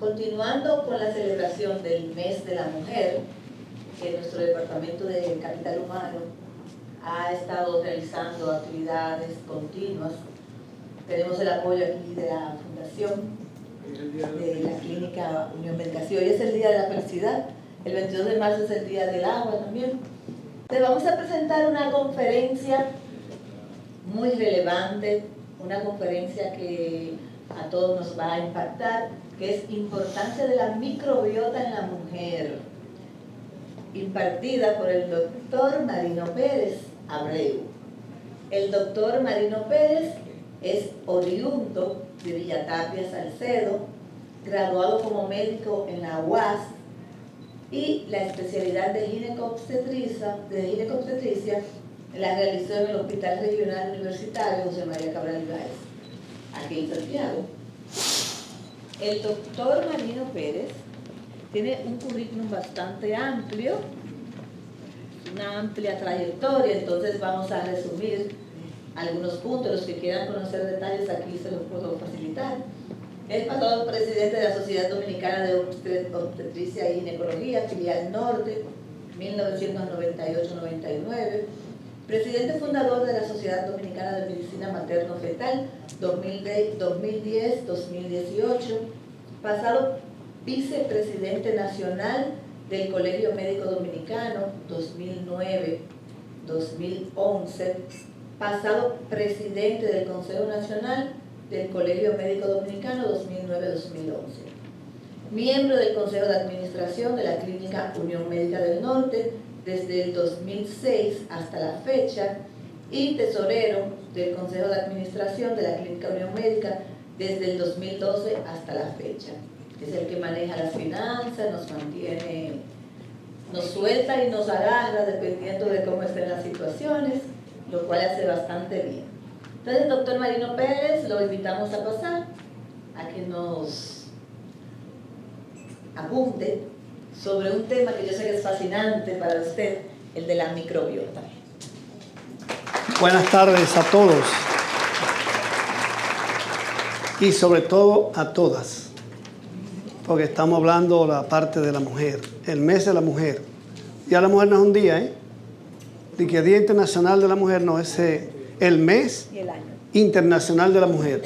Continuando con la celebración del Mes de la Mujer, que nuestro Departamento de Capital Humano ha estado realizando actividades continuas. Tenemos el apoyo aquí de la Fundación, de la Clínica Unión Médica. Sí, hoy es el Día de la Felicidad, el 22 de marzo es el Día del Agua también. Entonces vamos a presentar una conferencia muy relevante, una conferencia que a todos nos va a impactar, que es Importancia de la microbiota en la mujer, impartida por el doctor Marino Pérez Abreu. El doctor Marino Pérez es oriundo de Villa Tapia, Salcedo, graduado como médico en la UAS y la especialidad de ginecobstetricia la realizó en el Hospital Regional Universitario José María Cabral Ibáez, aquí en Santiago. El doctor Marino Pérez tiene un currículum bastante amplio, una amplia trayectoria, entonces vamos a resumir algunos puntos. Los que quieran conocer detalles aquí se los puedo facilitar. Es pasado presidente de la Sociedad Dominicana de Obstetricia y Ginecología, filial Norte, 1998-99. Presidente fundador de la Sociedad Dominicana de Medicina Materno-Fetal, 2010-2018. Pasado vicepresidente nacional del Colegio Médico Dominicano, 2009-2011. Pasado presidente del Consejo Nacional del Colegio Médico Dominicano, 2009-2011. Miembro del Consejo de Administración de la Clínica Unión Médica del Norte desde el 2006 hasta la fecha, y tesorero del Consejo de Administración de la Clínica Unión Médica desde el 2012 hasta la fecha. Es el que maneja las finanzas, nos mantiene, nos suelta y nos agarra dependiendo de cómo estén las situaciones, lo cual hace bastante bien. Entonces, doctor Marino Pérez, lo invitamos a pasar, a que nos apunte sobre un tema que yo sé que es fascinante para usted, el de la microbiota. Buenas tardes a todos y sobre todo a todas, porque estamos hablando la parte de la mujer, el mes de la mujer. Ya la mujer no es un día, de que el Día Internacional de la Mujer no es el mes y el año internacional de la mujer.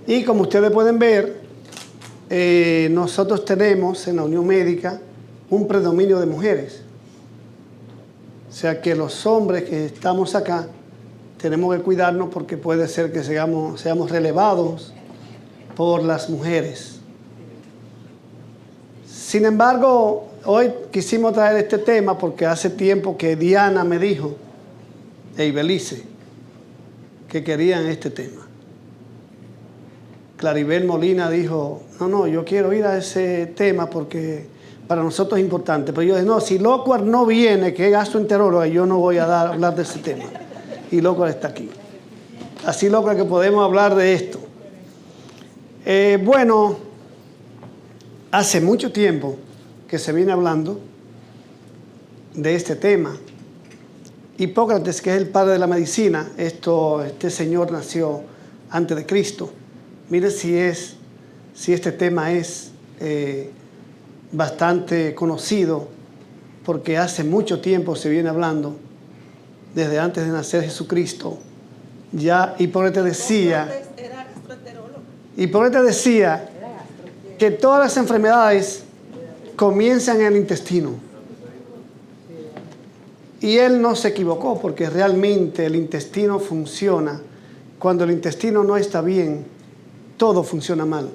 Y como ustedes pueden ver, nosotros tenemos en la Unión Médica un predominio de mujeres. O sea que los hombres que estamos acá tenemos que cuidarnos porque puede ser que seamos relevados por las mujeres. Sin embargo, hoy quisimos traer este tema porque hace tiempo que Diana me dijo, e Ibelice, que querían este tema. Claribel Molina dijo, no, yo quiero ir a ese tema porque para nosotros es importante. Pero yo dije, no, si Locuar no viene, que es gastroenteróloga, yo no voy a hablar de ese tema. Y Locuar está aquí. Así Locuar que podemos hablar de esto. Bueno, hace mucho tiempo que se viene hablando de este tema. Hipócrates, que es el padre de la medicina, este señor nació antes de Cristo. Mire si este tema es bastante conocido, porque hace mucho tiempo se viene hablando, desde antes de nacer Jesucristo. Ya Hipócrates decía que todas las enfermedades comienzan en el intestino. Y él no se equivocó, porque realmente el intestino funciona. Cuando el intestino no está bien, todo funciona mal.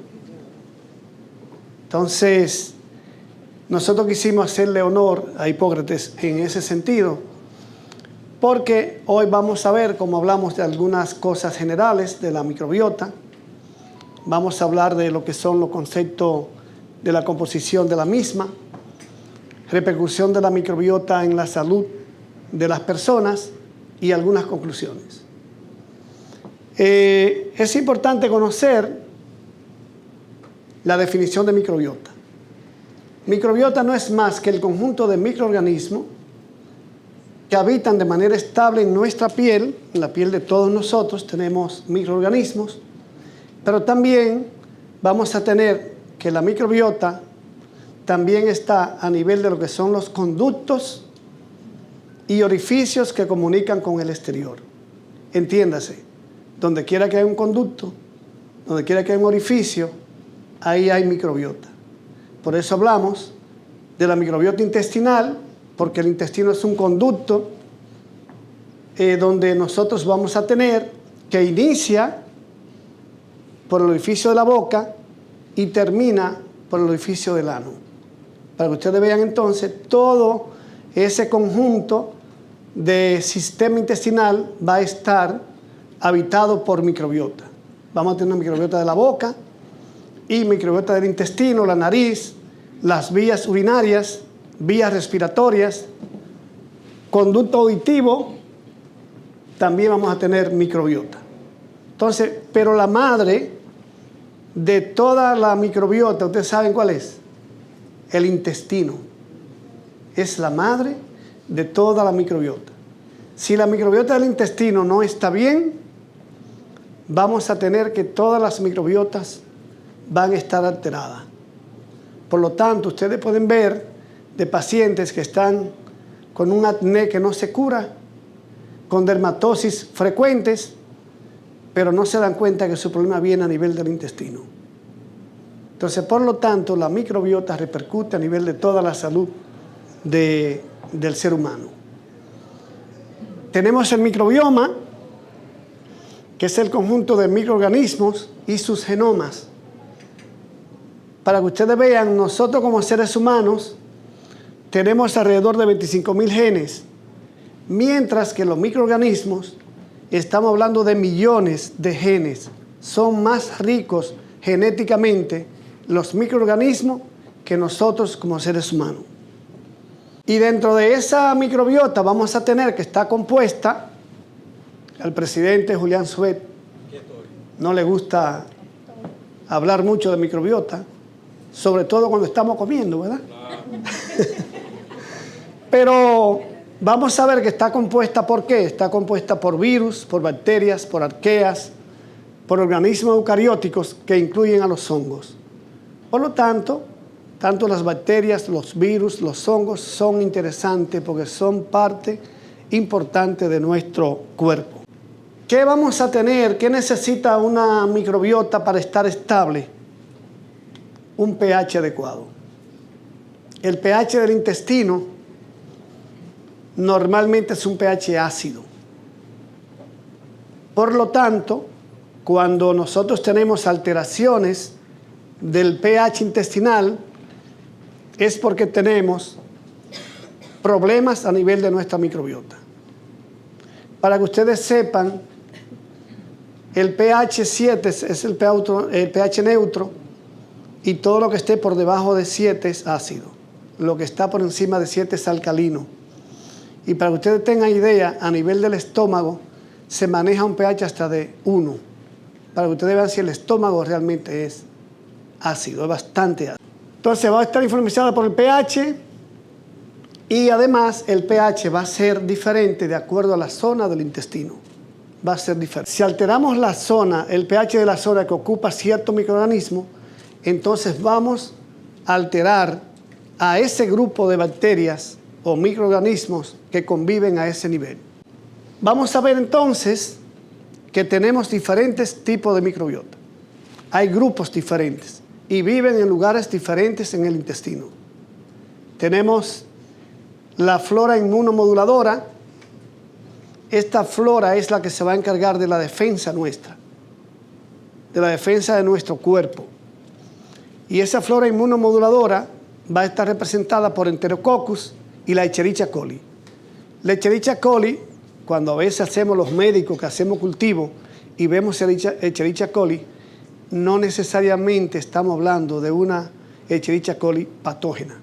Entonces, nosotros quisimos hacerle honor a Hipócrates en ese sentido, porque hoy vamos a ver, como hablamos de algunas cosas generales de la microbiota, vamos a hablar de lo que son los conceptos de la composición de la misma, repercusión de la microbiota en la salud de las personas y algunas conclusiones. Es importante conocer la definición de microbiota. Microbiota no es más que el conjunto de microorganismos que habitan de manera estable en nuestra piel. En la piel de todos nosotros tenemos microorganismos, pero también vamos a tener que la microbiota también está a nivel de lo que son los conductos y orificios que comunican con el exterior. Entiéndase, donde quiera que haya un conducto, donde quiera que haya un orificio, ahí hay microbiota. Por eso hablamos de la microbiota intestinal, porque el intestino es un conducto donde nosotros vamos a tener que inicia por el orificio de la boca y termina por el orificio del ano. Para que ustedes vean entonces, todo ese conjunto de sistema intestinal va a estar habitado por microbiota. Vamos a tener una microbiota de la boca y microbiota del intestino, la nariz, las vías urinarias, vías respiratorias, conducto auditivo, también vamos a tener microbiota. Entonces, pero la madre de toda la microbiota, ¿ustedes saben cuál es? El intestino. Es la madre de toda la microbiota. Si la microbiota del intestino no está bien, vamos a tener que todas las microbiotas van a estar alteradas. Por lo tanto, ustedes pueden ver de pacientes que están con un acné que no se cura, con dermatosis frecuentes, pero no se dan cuenta que su problema viene a nivel del intestino. Entonces, por lo tanto, la microbiota repercute a nivel de toda la salud del ser humano. Tenemos el microbioma, que es el conjunto de microorganismos y sus genomas. Para que ustedes vean, nosotros como seres humanos tenemos alrededor de 25.000 genes, mientras que los microorganismos, estamos hablando de millones de genes, son más ricos genéticamente los microorganismos que nosotros como seres humanos. Y dentro de esa microbiota vamos a tener que está compuesta, al presidente Julián Suet no le gusta hablar mucho de microbiota, sobre todo cuando estamos comiendo, ¿verdad? Pero vamos a ver que está compuesta ¿por qué? Está compuesta por virus, por bacterias, por arqueas, por organismos eucarióticos que incluyen a los hongos. Por lo tanto, tanto las bacterias, los virus, los hongos son interesantes porque son parte importante de nuestro cuerpo. ¿Qué vamos a tener? ¿Qué necesita una microbiota para estar estable? Un pH adecuado. El pH del intestino normalmente es un pH ácido. Por lo tanto, cuando nosotros tenemos alteraciones del pH intestinal, es porque tenemos problemas a nivel de nuestra microbiota. Para que ustedes sepan, el pH 7 es el pH neutro y todo lo que esté por debajo de 7 es ácido. Lo que está por encima de 7 es alcalino. Y para que ustedes tengan idea, a nivel del estómago se maneja un pH hasta de 1. Para que ustedes vean si el estómago realmente es ácido, es bastante ácido. Entonces va a estar influenciada por el pH y además el pH va a ser diferente de acuerdo a la zona del intestino. Va a ser diferente. Si alteramos la zona, el pH de la zona que ocupa cierto microorganismo, entonces vamos a alterar a ese grupo de bacterias o microorganismos que conviven a ese nivel. Vamos a ver entonces que tenemos diferentes tipos de microbiota. Hay grupos diferentes y viven en lugares diferentes en el intestino. Tenemos la flora inmunomoduladora. Esta flora es la que se va a encargar de la defensa nuestra, de la defensa de nuestro cuerpo. Y esa flora inmunomoduladora va a estar representada por Enterococcus y la Escherichia coli. La Escherichia coli, cuando a veces hacemos los médicos que hacemos cultivo y vemos Escherichia coli, no necesariamente estamos hablando de una Escherichia coli patógena.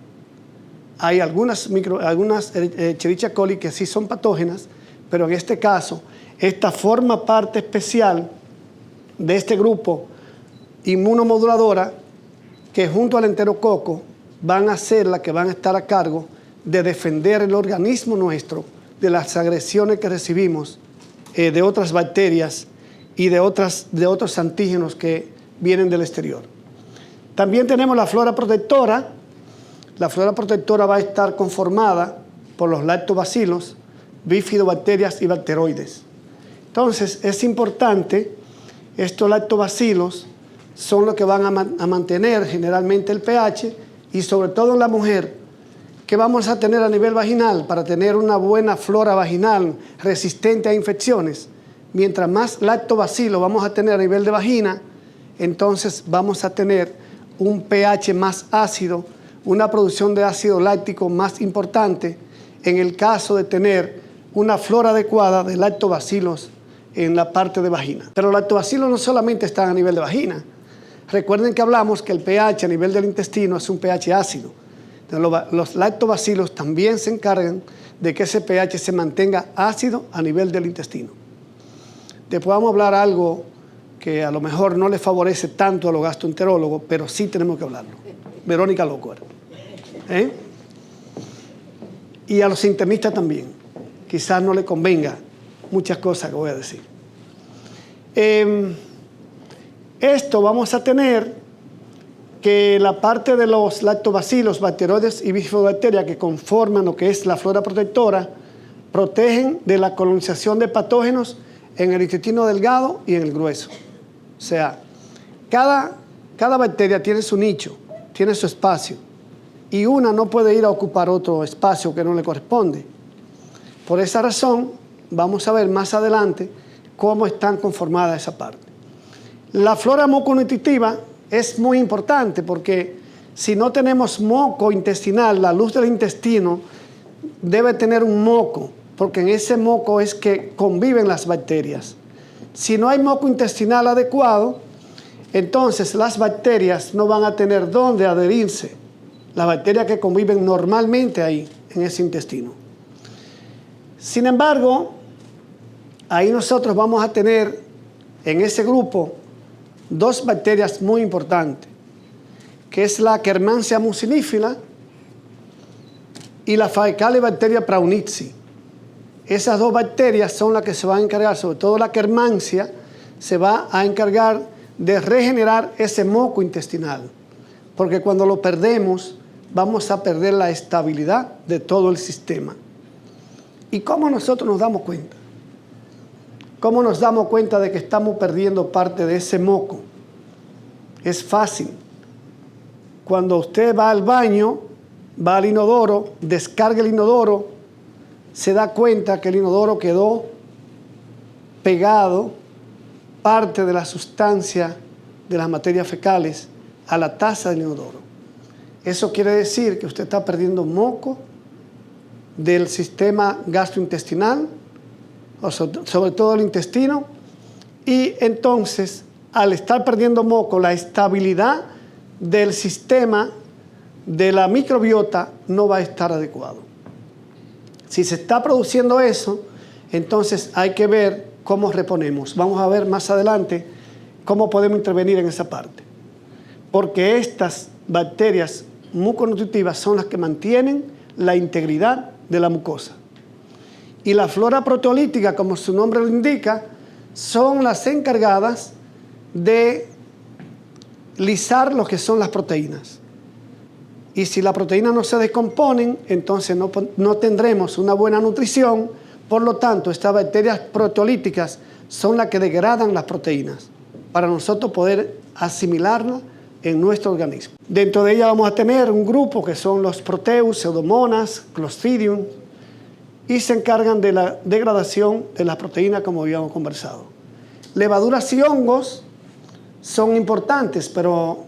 Hay algunas Escherichia coli que sí son patógenas, pero en este caso, esta forma parte especial de este grupo inmunomoduladora que junto al enterococo van a ser las que van a estar a cargo de defender el organismo nuestro de las agresiones que recibimos de otras bacterias y de otros antígenos que vienen del exterior. También tenemos la flora protectora. La flora protectora va a estar conformada por los lactobacilos, bifidobacterias y bacteroides. Entonces, es importante, estos lactobacilos son los que van a mantener generalmente el pH y sobre todo en la mujer, que vamos a tener a nivel vaginal para tener una buena flora vaginal resistente a infecciones. Mientras más lactobacilos vamos a tener a nivel de vagina, entonces vamos a tener un pH más ácido, una producción de ácido láctico más importante en el caso de tener una flora adecuada de lactobacilos en la parte de vagina. Pero los lactobacilos no solamente están a nivel de vagina. Recuerden que hablamos que el pH a nivel del intestino es un pH ácido. Entonces, los lactobacilos también se encargan de que ese pH se mantenga ácido a nivel del intestino. Después vamos a hablar algo que a lo mejor no le favorece tanto a los gastroenterólogos, pero sí tenemos que hablarlo. Verónica Locuar. Y a los internistas también. Quizás no le convenga muchas cosas que voy a decir. Esto vamos a tener que la parte de los lactobacilos, bacteroides y bifidobacterias que conforman lo que es la flora protectora, protegen de la colonización de patógenos en el intestino delgado y en el grueso. O sea, cada bacteria tiene su nicho, tiene su espacio, y una no puede ir a ocupar otro espacio que no le corresponde. Por esa razón, vamos a ver más adelante cómo están conformadas esa parte. La flora muconutritiva es muy importante porque si no tenemos moco intestinal, la luz del intestino debe tener un moco, porque en ese moco es que conviven las bacterias. Si no hay moco intestinal adecuado, entonces las bacterias no van a tener dónde adherirse, las bacterias que conviven normalmente ahí, en ese intestino. Sin embargo, ahí nosotros vamos a tener en ese grupo dos bacterias muy importantes, que es la Akkermansia mucinífila y la Faecalibacteria praunitzii. Esas dos bacterias son las que se van a encargar, sobre todo la Akkermansia, se va a encargar de regenerar ese moco intestinal, porque cuando lo perdemos, vamos a perder la estabilidad de todo el sistema. ¿Y cómo nosotros nos damos cuenta? ¿Cómo nos damos cuenta de que estamos perdiendo parte de ese moco? Es fácil. Cuando usted va al baño, va al inodoro, descarga el inodoro, se da cuenta que el inodoro quedó pegado parte de la sustancia de las materias fecales a la taza del inodoro. Eso quiere decir que usted está perdiendo moco del sistema gastrointestinal, o sobre todo el intestino, y entonces al estar perdiendo moco, la estabilidad del sistema de la microbiota no va a estar adecuado. Si se está produciendo eso, entonces hay que ver cómo reponemos. Vamos a ver más adelante cómo podemos intervenir en esa parte, porque estas bacterias muconutritivas son las que mantienen la integridad de la mucosa. Y la flora proteolítica, como su nombre lo indica, son las encargadas de lisar lo que son las proteínas. Y si las proteínas no se descomponen, entonces no tendremos una buena nutrición. Por lo tanto, estas bacterias proteolíticas son las que degradan las proteínas para nosotros poder asimilarlas en nuestro organismo. Dentro de ella vamos a tener un grupo que son los proteus, pseudomonas, clostridium, y se encargan de la degradación de las proteínas, como habíamos conversado. Levaduras y hongos son importantes, pero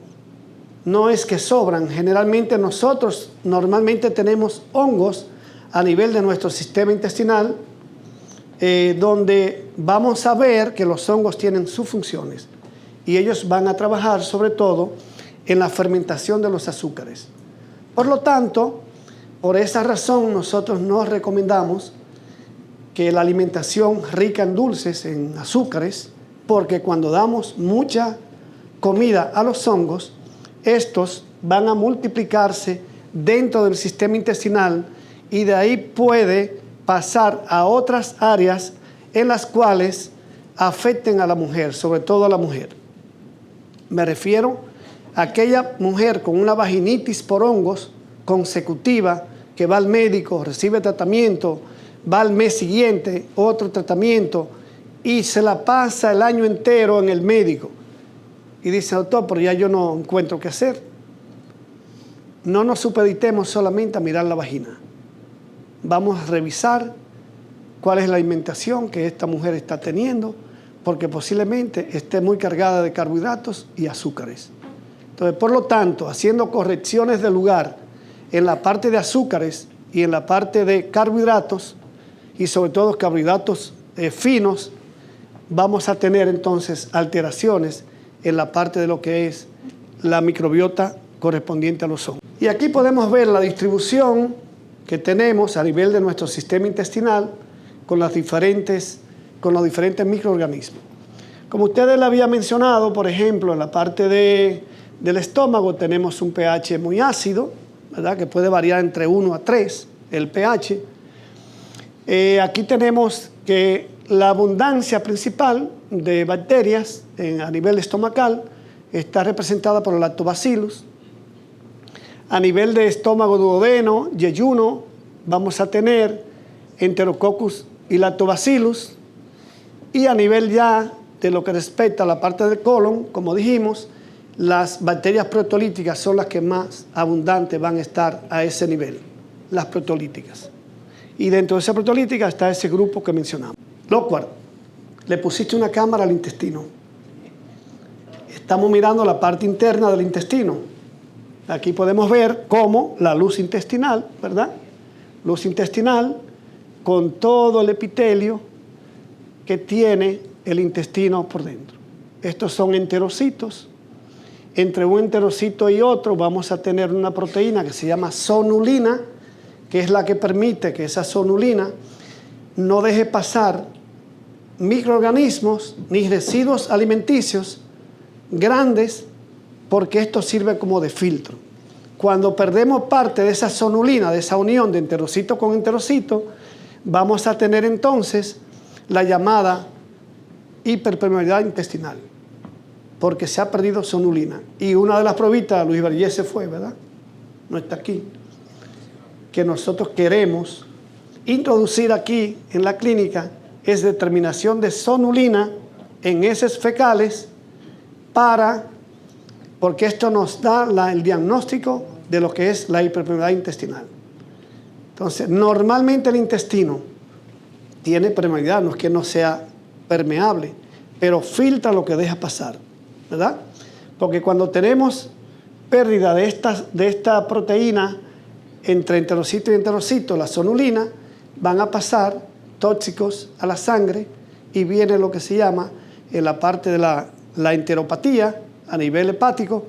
no es que sobran. Generalmente nosotros normalmente tenemos hongos a nivel de nuestro sistema intestinal, donde vamos a ver que los hongos tienen sus funciones y ellos van a trabajar sobre todo en la fermentación de los azúcares. Por lo tanto, por esa razón nosotros nos recomendamos que la alimentación rica en dulces, en azúcares, porque cuando damos mucha comida a los hongos, estos van a multiplicarse dentro del sistema intestinal y de ahí puede pasar a otras áreas en las cuales afecten a la mujer, sobre todo a la mujer. Me refiero aquella mujer con una vaginitis por hongos consecutiva que va al médico, recibe tratamiento, va al mes siguiente, otro tratamiento, y se la pasa el año entero en el médico. Y dice, doctor, pero ya yo no encuentro qué hacer. No nos supeditemos solamente a mirar la vagina. Vamos a revisar cuál es la alimentación que esta mujer está teniendo, porque posiblemente esté muy cargada de carbohidratos y azúcares. Entonces, por lo tanto, haciendo correcciones de lugar en la parte de azúcares y en la parte de carbohidratos, y sobre todo carbohidratos finos, vamos a tener entonces alteraciones en la parte de lo que es la microbiota correspondiente a los hongos. Y aquí podemos ver la distribución que tenemos a nivel de nuestro sistema intestinal con los diferentes microorganismos. Como ustedes le había mencionado, por ejemplo, en la parte del estómago tenemos un pH muy ácido, ¿verdad? Que puede variar entre 1 a 3 el pH. Aquí tenemos que la abundancia principal de bacterias a nivel estomacal está representada por el lactobacillus. A nivel de estómago duodeno, yeyuno, vamos a tener enterococcus y lactobacillus. Y a nivel ya de lo que respecta a la parte del colon, como dijimos, las bacterias proteolíticas son las que más abundantes van a estar a ese nivel, las proteolíticas. Y dentro de esa proteolítica está ese grupo que mencionamos. Lo cual, le pusiste una cámara al intestino. Estamos mirando la parte interna del intestino. Aquí podemos ver cómo la luz intestinal, ¿verdad? Luz intestinal con todo el epitelio que tiene el intestino por dentro. Estos son enterocitos. Entre un enterocito y otro vamos a tener una proteína que se llama zonulina, que es la que permite que esa zonulina no deje pasar microorganismos ni residuos alimenticios grandes, porque esto sirve como de filtro. Cuando perdemos parte de esa zonulina, de esa unión de enterocito con enterocito, vamos a tener entonces la llamada hiperpermeabilidad intestinal, porque se ha perdido zonulina. Y una de las probitas, Luis Vergés se fue, ¿verdad? No está aquí. Que nosotros queremos introducir aquí en la clínica es determinación de zonulina en heces fecales porque esto nos da el diagnóstico de lo que es la hiperpermeabilidad intestinal. Entonces, normalmente el intestino tiene permeabilidad, no es que no sea permeable, pero filtra lo que deja pasar, ¿verdad? Porque cuando tenemos pérdida de esta proteína entre enterocito y enterocito, la zonulina, van a pasar tóxicos a la sangre y viene lo que se llama en la parte de la enteropatía a nivel hepático,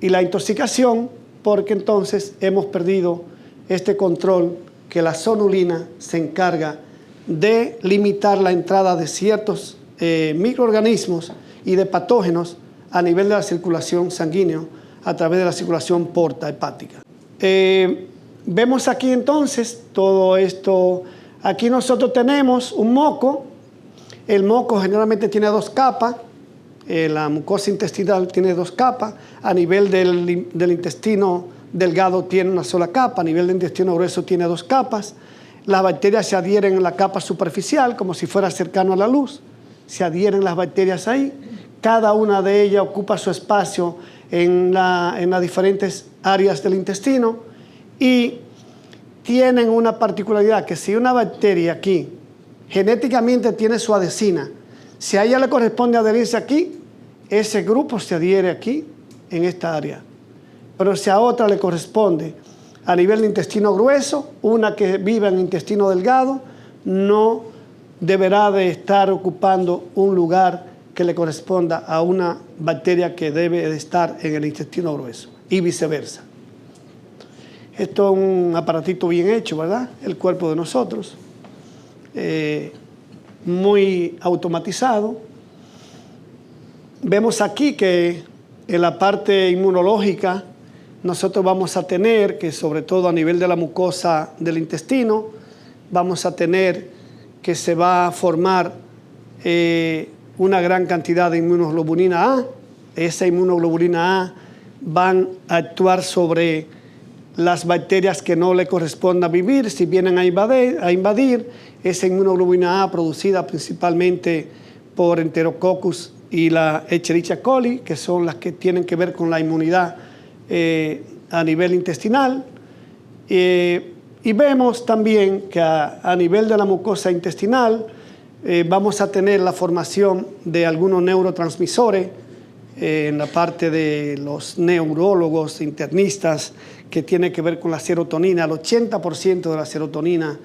y la intoxicación, porque entonces hemos perdido este control que la zonulina se encarga de limitar la entrada de ciertos microorganismos y de patógenos a nivel de la circulación sanguínea a través de la circulación porta hepática. Vemos aquí entonces todo esto. Aquí nosotros tenemos un moco. El moco generalmente tiene 2 capas. La mucosa intestinal tiene 2 capas. A nivel del intestino delgado tiene una sola capa. A nivel del intestino grueso tiene 2 capas. Las bacterias se adhieren en la capa superficial, como si fuera cercano a la luz. Se adhieren las bacterias ahí. Cada una de ellas ocupa su espacio en las diferentes áreas del intestino. Y tienen una particularidad, que si una bacteria aquí genéticamente tiene su adhesina, si a ella le corresponde adherirse aquí, ese grupo se adhiere aquí, en esta área. Pero si a otra le corresponde a nivel de intestino grueso, una que vive en intestino delgado, no deberá de estar ocupando un lugar que le corresponda a una bacteria que debe de estar en el intestino grueso, y viceversa. Esto es un aparatito bien hecho, ¿verdad? El cuerpo de nosotros, muy automatizado. Vemos aquí que en la parte inmunológica nosotros vamos a tener que, sobre todo a nivel de la mucosa del intestino, vamos a tener que se va a formar una gran cantidad de inmunoglobulina A, esa inmunoglobulina A van a actuar sobre las bacterias que no le corresponda vivir. Si vienen a invadir esa inmunoglobulina A producida principalmente por Enterococcus y la Escherichia coli, que son las que tienen que ver con la inmunidad a nivel intestinal. Y vemos también que a nivel de la mucosa intestinal vamos a tener la formación de algunos neurotransmisores en la parte de los neurólogos, internistas, que tiene que ver con la serotonina. El 80% de la serotonina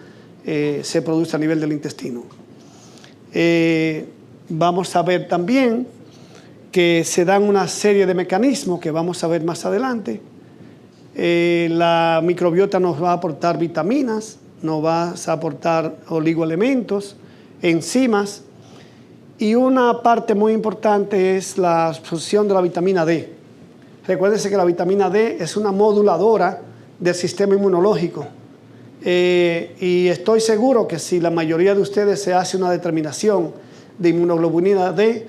se produce a nivel del intestino. Vamos a ver también que se dan una serie de mecanismos que vamos a ver más adelante. La microbiota nos va a aportar vitaminas, nos va a aportar oligoelementos, enzimas, y una parte muy importante es la absorción de la vitamina D. Recuérdense que la vitamina D es una moduladora del sistema inmunológico. Y estoy seguro que si la mayoría de ustedes se hace una determinación de inmunoglobulina D,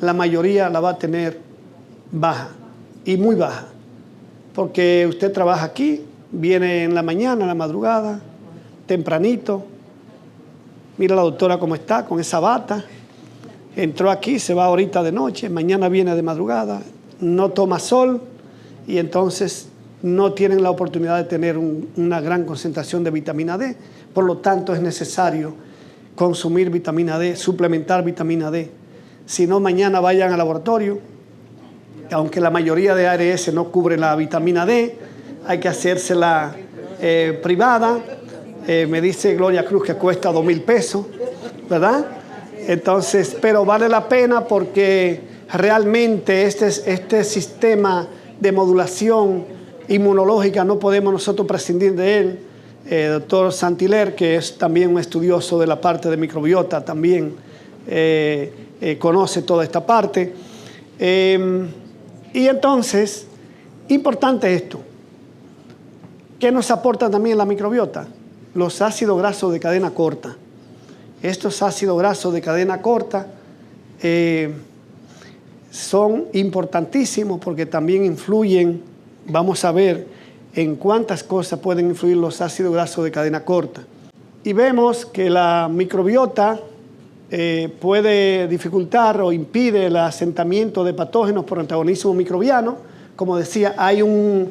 la mayoría la va a tener baja y muy baja. Porque usted trabaja aquí, viene en la mañana, en la madrugada, tempranito. Mira la doctora cómo está, con esa bata. Entró aquí, se va ahorita de noche, mañana viene de madrugada, no toma sol y entonces no tienen la oportunidad de tener una gran concentración de vitamina D. Por lo tanto, es necesario consumir vitamina D, suplementar vitamina D. Si no, mañana vayan al laboratorio. Aunque la mayoría de ARS no cubre la vitamina D, hay que hacérsela privada. Me dice Gloria Cruz que cuesta 2,000 pesos, ¿verdad? Entonces, pero vale la pena porque realmente este sistema de modulación inmunológica no podemos nosotros prescindir de él. Doctor Saint-Hilaire, que es también un estudioso de la parte de microbiota, también conoce toda esta parte. Y entonces, importante esto. ¿Qué nos aporta también la microbiota? Los ácidos grasos de cadena corta. Estos ácidos grasos de cadena corta son importantísimos porque también influyen, vamos a ver en cuántas cosas pueden influir los ácidos grasos de cadena corta. Y vemos que la microbiota puede dificultar o impide el asentamiento de patógenos por antagonismo microbiano. Como decía, hay un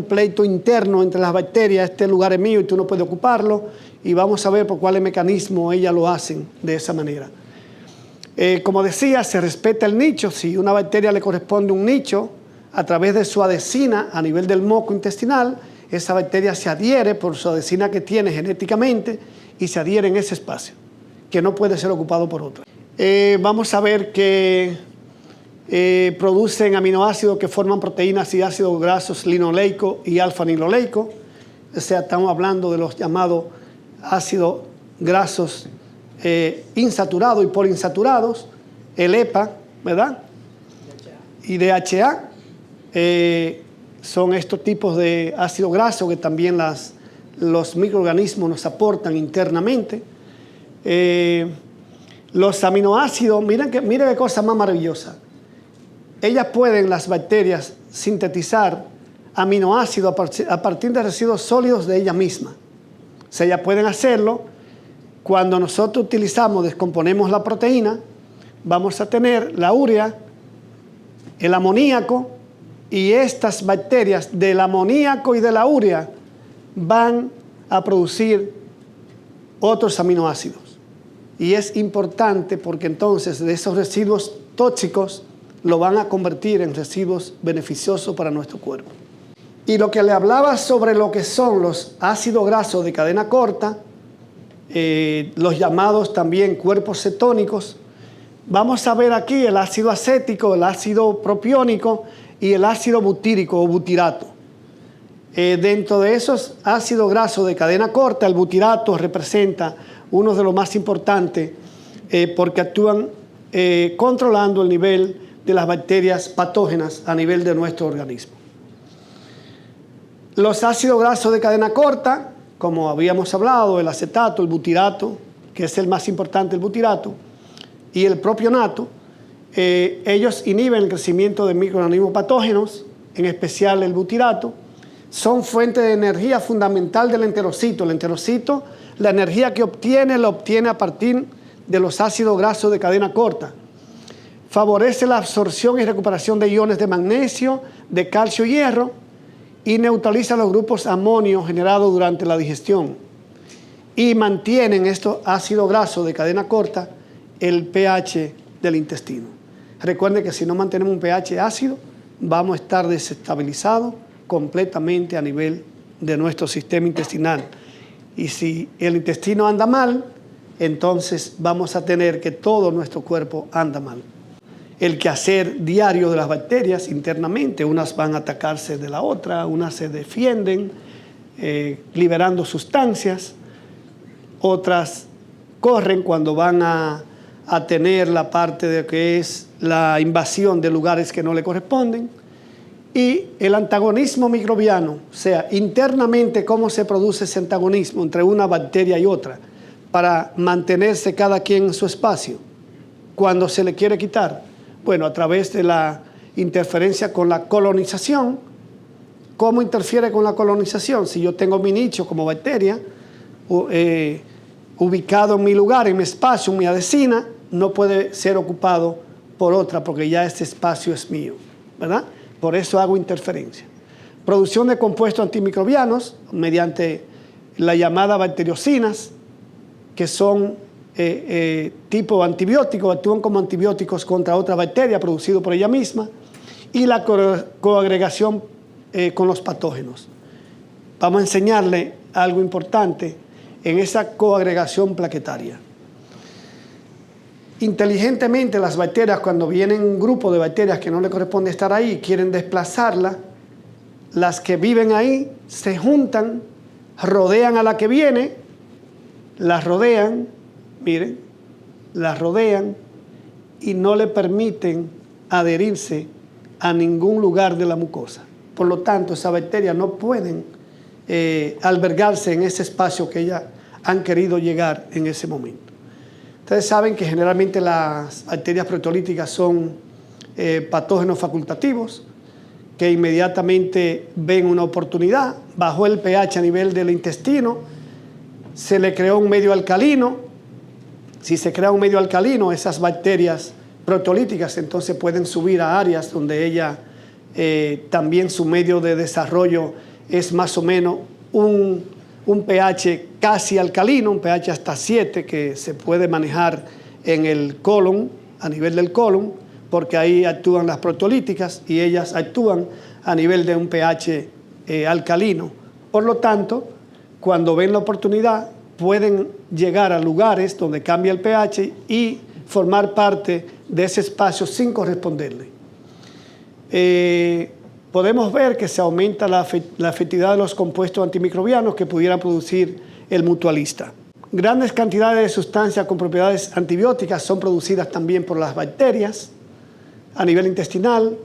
pleito interno entre las bacterias, este lugar es mío y tú no puedes ocuparlo, y vamos a ver por cuáles mecanismos ellas lo hacen de esa manera. Como decía, se respeta el nicho. Si una bacteria le corresponde un nicho, a través de su adhesina a nivel del moco intestinal, esa bacteria se adhiere por su adhesina que tiene genéticamente y se adhiere en ese espacio, que no puede ser ocupado por otro. Vamos a ver que producen aminoácidos que forman proteínas y ácidos grasos linoleico y alfa-linoleico. O sea, estamos hablando de los llamados ácidos grasos insaturados y poliinsaturados, el EPA, ¿verdad? Y DHA. Son estos tipos de ácidos grasos que también los microorganismos nos aportan internamente. Los aminoácidos, miren qué cosa más maravillosa. Ellas pueden, las bacterias, sintetizar aminoácidos a partir de residuos sólidos de ellas mismas. O sea, ellas pueden hacerlo. Cuando nosotros descomponemos la proteína, vamos a tener la urea, el amoníaco, y estas bacterias del amoníaco y de la urea van a producir otros aminoácidos. Y es importante porque entonces de esos residuos tóxicos lo van a convertir en residuos beneficiosos para nuestro cuerpo. Y lo que le hablaba sobre lo que son los ácidos grasos de cadena corta, los llamados también cuerpos cetónicos, vamos a ver aquí el ácido acético, el ácido propiónico y el ácido butírico o butirato. Dentro de esos ácidos grasos de cadena corta, el butirato representa uno de los más importantes porque actúan controlando el nivel de las bacterias patógenas a nivel de nuestro organismo. Los ácidos grasos de cadena corta, como habíamos hablado, el acetato, el butirato, que es el más importante, el butirato, y el propionato, Ellos inhiben el crecimiento de microorganismos patógenos, en especial el butirato. Son fuente de energía fundamental del enterocito. El enterocito, la energía que obtiene, la obtiene a partir de los ácidos grasos de cadena corta. Favorece la absorción y recuperación de iones de magnesio, de calcio y hierro, y neutraliza los grupos amonio generados durante la digestión. Y mantienen estos ácidos grasos de cadena corta el pH del intestino. Recuerden que si no mantenemos un pH ácido, vamos a estar desestabilizados completamente a nivel de nuestro sistema intestinal. Y si el intestino anda mal, entonces vamos a tener que todo nuestro cuerpo anda mal. El quehacer diario de las bacterias internamente, unas van a atacarse de la otra, unas se defienden, liberando sustancias, otras corren cuando van a tener la parte de que es la invasión de lugares que no le corresponden. Y el antagonismo microbiano, o sea, internamente cómo se produce ese antagonismo entre una bacteria y otra para mantenerse cada quien en su espacio. Cuando se le quiere quitar, bueno, a través de la interferencia con la colonización. ¿Cómo interfiere con la colonización? Si yo tengo mi nicho como bacteria, ubicado en mi lugar, en mi espacio, en mi adhesina, no puede ser ocupado por otra porque ya este espacio es mío, ¿verdad? Por eso hago interferencia. Producción de compuestos antimicrobianos mediante la llamada bacteriocinas, que son tipo antibióticos, actúan como antibióticos contra otra bacteria producido por ella misma, y la coagregación con los patógenos. Vamos a enseñarle algo importante en esa coagregación plaquetaria. Inteligentemente las bacterias, cuando vienen un grupo de bacterias que no le corresponde estar ahí, quieren desplazarla, las que viven ahí se juntan, rodean a la que viene, las rodean, miren, las rodean y no le permiten adherirse a ningún lugar de la mucosa. Por lo tanto, esas bacterias no pueden albergarse en ese espacio que ellas han querido llegar en ese momento. Ustedes saben que generalmente las bacterias proteolíticas son patógenos facultativos que inmediatamente ven una oportunidad. Bajó el pH a nivel del intestino, se le creó un medio alcalino. Si se crea un medio alcalino, esas bacterias proteolíticas entonces pueden subir a áreas donde ella también su medio de desarrollo es más o menos un pH casi alcalino, un pH hasta 7 que se puede manejar en el colon, a nivel del colon, porque ahí actúan las proteolíticas y ellas actúan a nivel de un pH alcalino. Por lo tanto, cuando ven la oportunidad, pueden llegar a lugares donde cambia el pH y formar parte de ese espacio sin corresponderle. Podemos ver que se aumenta la efectividad de los compuestos antimicrobianos que pudieran producir el mutualista. Grandes cantidades de sustancias con propiedades antibióticas son producidas también por las bacterias a nivel intestinal,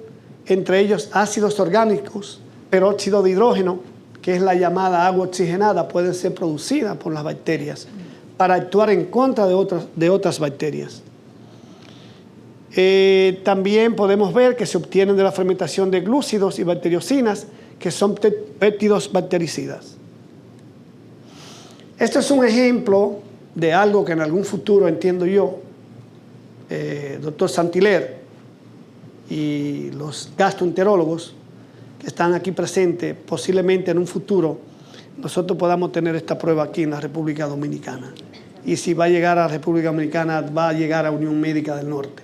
entre ellos ácidos orgánicos, peróxido de hidrógeno, que es la llamada agua oxigenada, pueden ser producidas por las bacterias para actuar en contra de otras bacterias. También podemos ver que se obtienen de la fermentación de glúcidos y bacteriocinas, que son péptidos bactericidas. Esto es un ejemplo de algo que en algún futuro, entiendo yo, doctor Saint-Hilaire y los gastroenterólogos que están aquí presentes, posiblemente en un futuro nosotros podamos tener esta prueba aquí en la República Dominicana. Y si va a llegar a la República Dominicana, va a llegar a Unión Médica del Norte.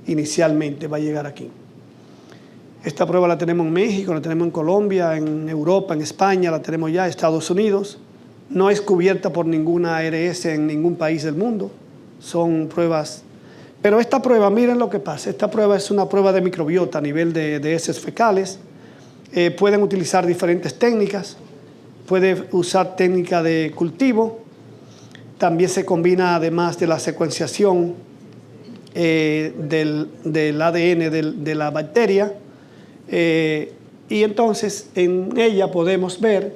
Inicialmente va a llegar aquí. Esta prueba la tenemos en México, la tenemos en Colombia, en Europa, en España, la tenemos ya en Estados Unidos. No es cubierta por ninguna ARS en ningún país del mundo. Son pruebas. Pero esta prueba, miren lo que pasa. Esta prueba es una prueba de microbiota a nivel de heces fecales. Pueden utilizar diferentes técnicas. Puede usar técnica de cultivo. También se combina, además de la secuenciación del ADN de la bacteria. Y entonces en ella podemos ver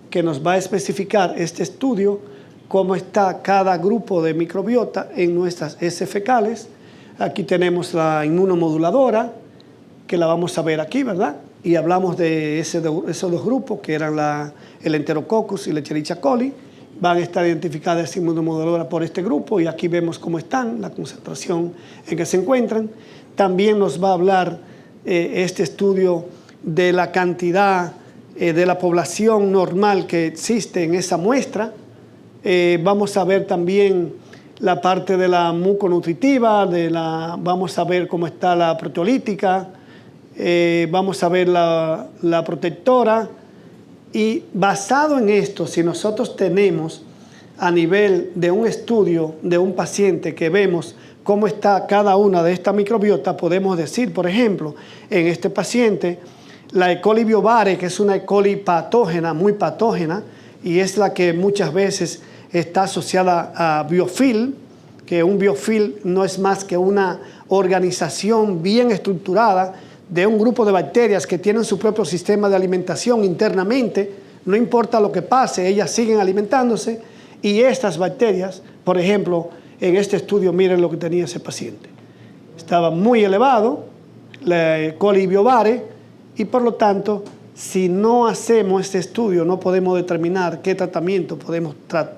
que nos va a especificar este estudio cómo está cada grupo de microbiota en nuestras heces fecales. Aquí tenemos la inmunomoduladora, que la vamos a ver aquí, ¿verdad? Y hablamos de esos dos grupos, que eran el Enterococcus y la Escherichia coli. Van a estar identificadas inmunomoduladoras por este grupo y aquí vemos cómo están, la concentración en que se encuentran. También nos va a hablar este estudio de la cantidad de la población normal que existe en esa muestra. Vamos a ver también la parte de la muconutritiva, vamos a ver cómo está la proteolítica, vamos a ver la protectora. Y basado en esto, si nosotros tenemos a nivel de un estudio de un paciente que vemos cómo está cada una de estas microbiotas, podemos decir, por ejemplo, en este paciente, la E. coli viovare, que es una E. coli patógena, muy patógena, y es la que muchas veces está asociada a biofilm, que un biofilm no es más que una organización bien estructurada de un grupo de bacterias que tienen su propio sistema de alimentación internamente. No importa lo que pase, ellas siguen alimentándose, y estas bacterias, por ejemplo, en este estudio, miren lo que tenía ese paciente. Estaba muy elevado, la E. coli viovare, y por lo tanto, si no hacemos este estudio, no podemos determinar qué tratamiento podemos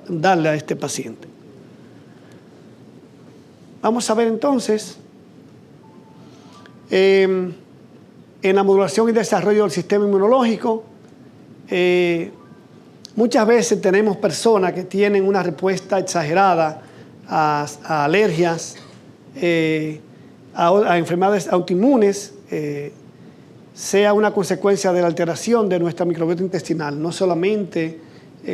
darle a este paciente. Vamos a ver entonces en la modulación y desarrollo del sistema inmunológico. Muchas veces tenemos personas que tienen una respuesta exagerada a alergias, a enfermedades autoinmunes, sea una consecuencia de la alteración de nuestra microbiota intestinal. No solamente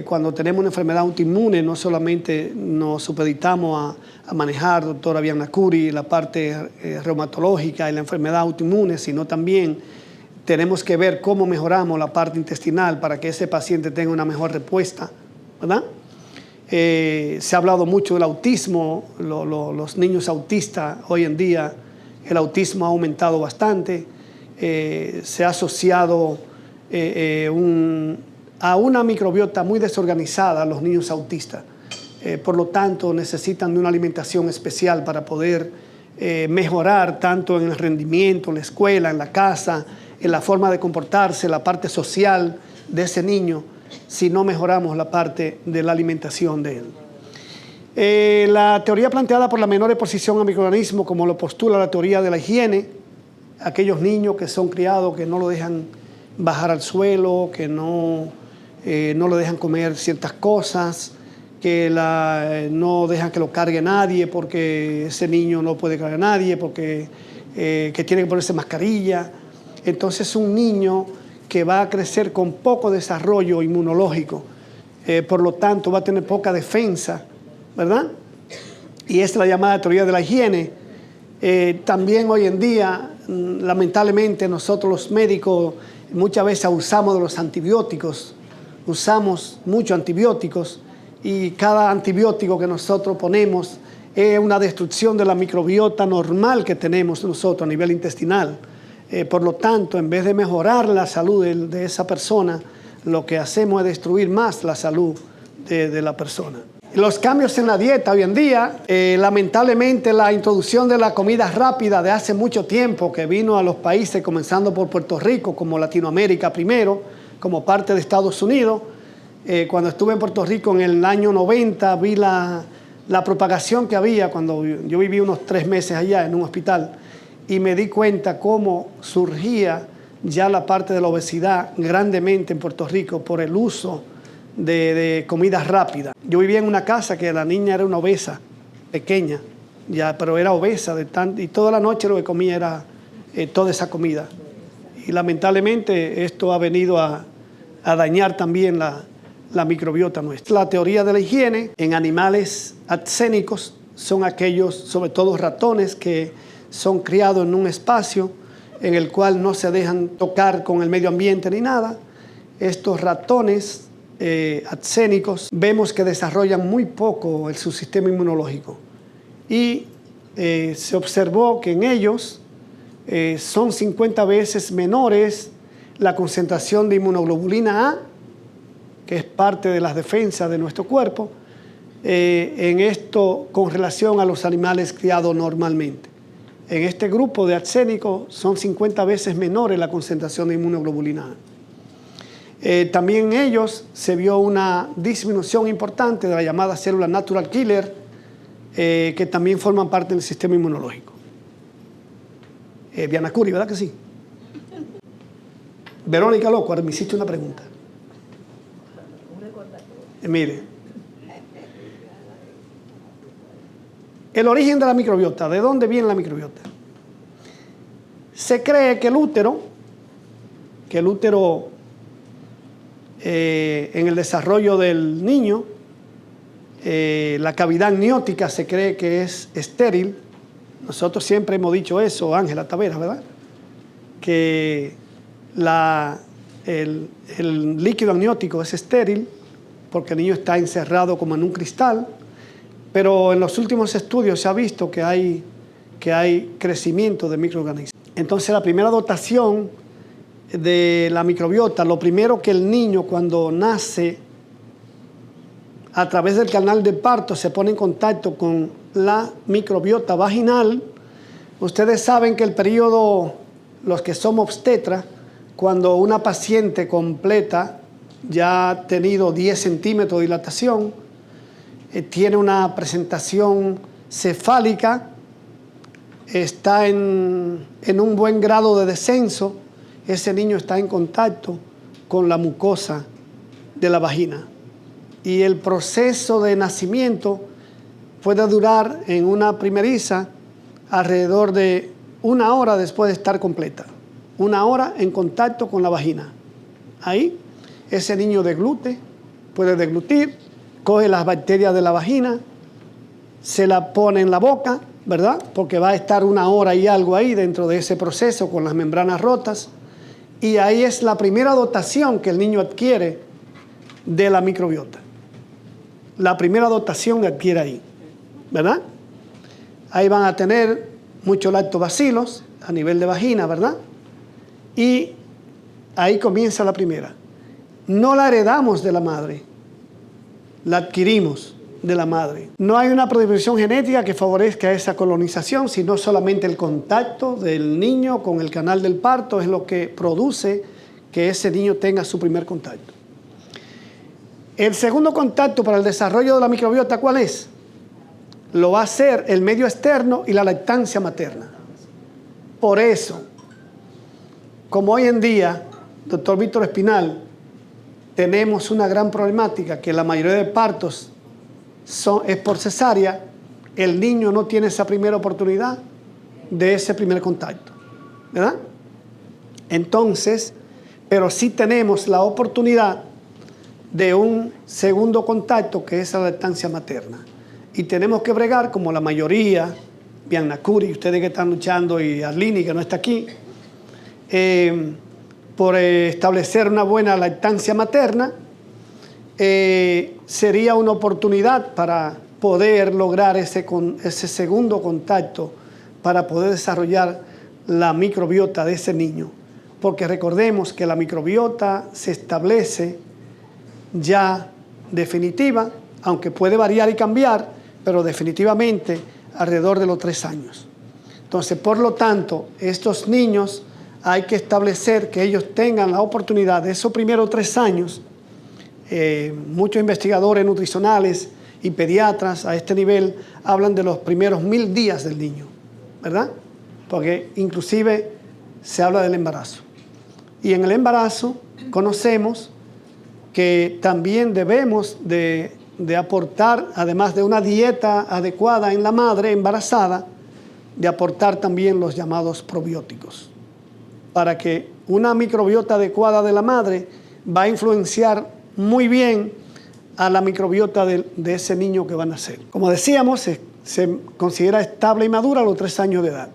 cuando tenemos una enfermedad autoinmune, no solamente nos supeditamos a manejar, doctora Viviana Curi, la parte reumatológica y la enfermedad autoinmune, sino también tenemos que ver cómo mejoramos la parte intestinal para que ese paciente tenga una mejor respuesta, ¿verdad? Se ha hablado mucho del autismo, los niños autistas hoy en día, el autismo ha aumentado bastante, se ha asociado a una microbiota muy desorganizada a los niños autistas. Por lo tanto, necesitan de una alimentación especial para poder mejorar tanto en el rendimiento, en la escuela, en la casa, en la forma de comportarse, la parte social de ese niño, si no mejoramos la parte de la alimentación de él. La teoría planteada por la menor exposición a microorganismos, como lo postula la teoría de la higiene, aquellos niños que son criados, que no lo dejan bajar al suelo, que no lo dejan comer ciertas cosas, que no dejan que lo cargue nadie porque ese niño no puede cargar a nadie, porque que tiene que ponerse mascarilla. Entonces un niño que va a crecer con poco desarrollo inmunológico, por lo tanto va a tener poca defensa, ¿verdad? Y es la llamada teoría de la higiene. También hoy en día, lamentablemente, nosotros los médicos muchas veces abusamos de los antibióticos, usamos muchos antibióticos, y cada antibiótico que nosotros ponemos es una destrucción de la microbiota normal que tenemos nosotros a nivel intestinal. Por lo tanto, en vez de mejorar la salud de esa persona, lo que hacemos es destruir más la salud de la persona. Los cambios en la dieta hoy en día, lamentablemente la introducción de la comida rápida de hace mucho tiempo, que vino a los países comenzando por Puerto Rico, como Latinoamérica primero, como parte de Estados Unidos. Cuando estuve en Puerto Rico en el año 90, vi la propagación que había cuando yo viví unos 3 meses allá en un hospital, y me di cuenta cómo surgía ya la parte de la obesidad grandemente en Puerto Rico por el uso de comida rápida. Yo vivía en una casa que la niña era una obesa, pequeña, ya, pero era obesa, y toda la noche lo que comía era toda esa comida. Y lamentablemente esto ha venido a dañar también la microbiota nuestra. La teoría de la higiene en animales adcénicos son aquellos, sobre todo ratones, que son criados en un espacio en el cual no se dejan tocar con el medio ambiente ni nada. Estos ratones adcénicos vemos que desarrollan muy poco su sistema inmunológico, y se observó que en ellos son 50 veces menores la concentración de inmunoglobulina A, que es parte de las defensas de nuestro cuerpo, en esto con relación a los animales criados normalmente. En este grupo de arsénico son 50 veces menores la concentración de inmunoglobulina A. También en ellos se vio una disminución importante de la llamada célula natural killer, que también forman parte del sistema inmunológico. Diana Curi, ¿verdad que sí? Verónica Loco, me hiciste una pregunta. Mire, el origen de la microbiota, ¿de dónde viene la microbiota? Se cree que el útero en el desarrollo del niño, la cavidad amniótica se cree que es estéril. Nosotros siempre hemos dicho eso, Ángela Tavera, ¿verdad? Que el líquido amniótico es estéril porque el niño está encerrado como en un cristal, pero en los últimos estudios se ha visto que hay crecimiento de microorganismos. Entonces, la primera dotación de la microbiota, lo primero que el niño cuando nace, a través del canal de parto, se pone en contacto con la microbiota vaginal. Ustedes saben que el periodo, los que somos obstetras, cuando una paciente completa, ya ha tenido 10 centímetros de dilatación, tiene una presentación cefálica, está en un buen grado de descenso, ese niño está en contacto con la mucosa de la vagina. Y el proceso de nacimiento puede durar en una primeriza alrededor de 1 hora después de estar completa. 1 hora en contacto con la vagina. Ahí ese niño deglute, puede deglutir, coge las bacterias de la vagina, se la pone en la boca, ¿verdad? Porque va a estar 1 hora y algo ahí dentro de ese proceso con las membranas rotas. Y ahí es la primera dotación que el niño adquiere de la microbiota. La primera dotación que adquiere ahí, ¿verdad? Ahí van a tener muchos lactobacilos a nivel de vagina, ¿verdad? Y ahí comienza la primera. No la heredamos de la madre, la adquirimos de la madre. No hay una predisposición genética que favorezca esa colonización, sino solamente el contacto del niño con el canal del parto es lo que produce que ese niño tenga su primer contacto. El segundo contacto para el desarrollo de la microbiota, ¿cuál es? Lo va a hacer el medio externo y la lactancia materna. Por eso, como hoy en día, doctor Víctor Espinal, tenemos una gran problemática que la mayoría de partos es por cesárea, el niño no tiene esa primera oportunidad de ese primer contacto, ¿verdad? Entonces, pero sí tenemos la oportunidad de un segundo contacto que es la lactancia materna. Y tenemos que bregar, como la mayoría, Diana Curi, ustedes que están luchando, y Arlini, que no está aquí, por establecer una buena lactancia materna, sería una oportunidad para poder lograr ese segundo contacto, para poder desarrollar la microbiota de ese niño. Porque recordemos que la microbiota se establece ya definitiva, aunque puede variar y cambiar, pero definitivamente alrededor de los 3 años. Entonces, por lo tanto, estos niños hay que establecer que ellos tengan la oportunidad de esos primeros 3 años. Muchos investigadores nutricionales y pediatras a este nivel hablan de los primeros 1000 días del niño, ¿verdad? Porque inclusive se habla del embarazo. Y en el embarazo conocemos que también debemos de aportar, además de una dieta adecuada en la madre embarazada, de aportar también los llamados probióticos, para que una microbiota adecuada de la madre va a influenciar muy bien a la microbiota de ese niño que va a nacer. Como decíamos, se considera estable y madura a los 3 años de edad.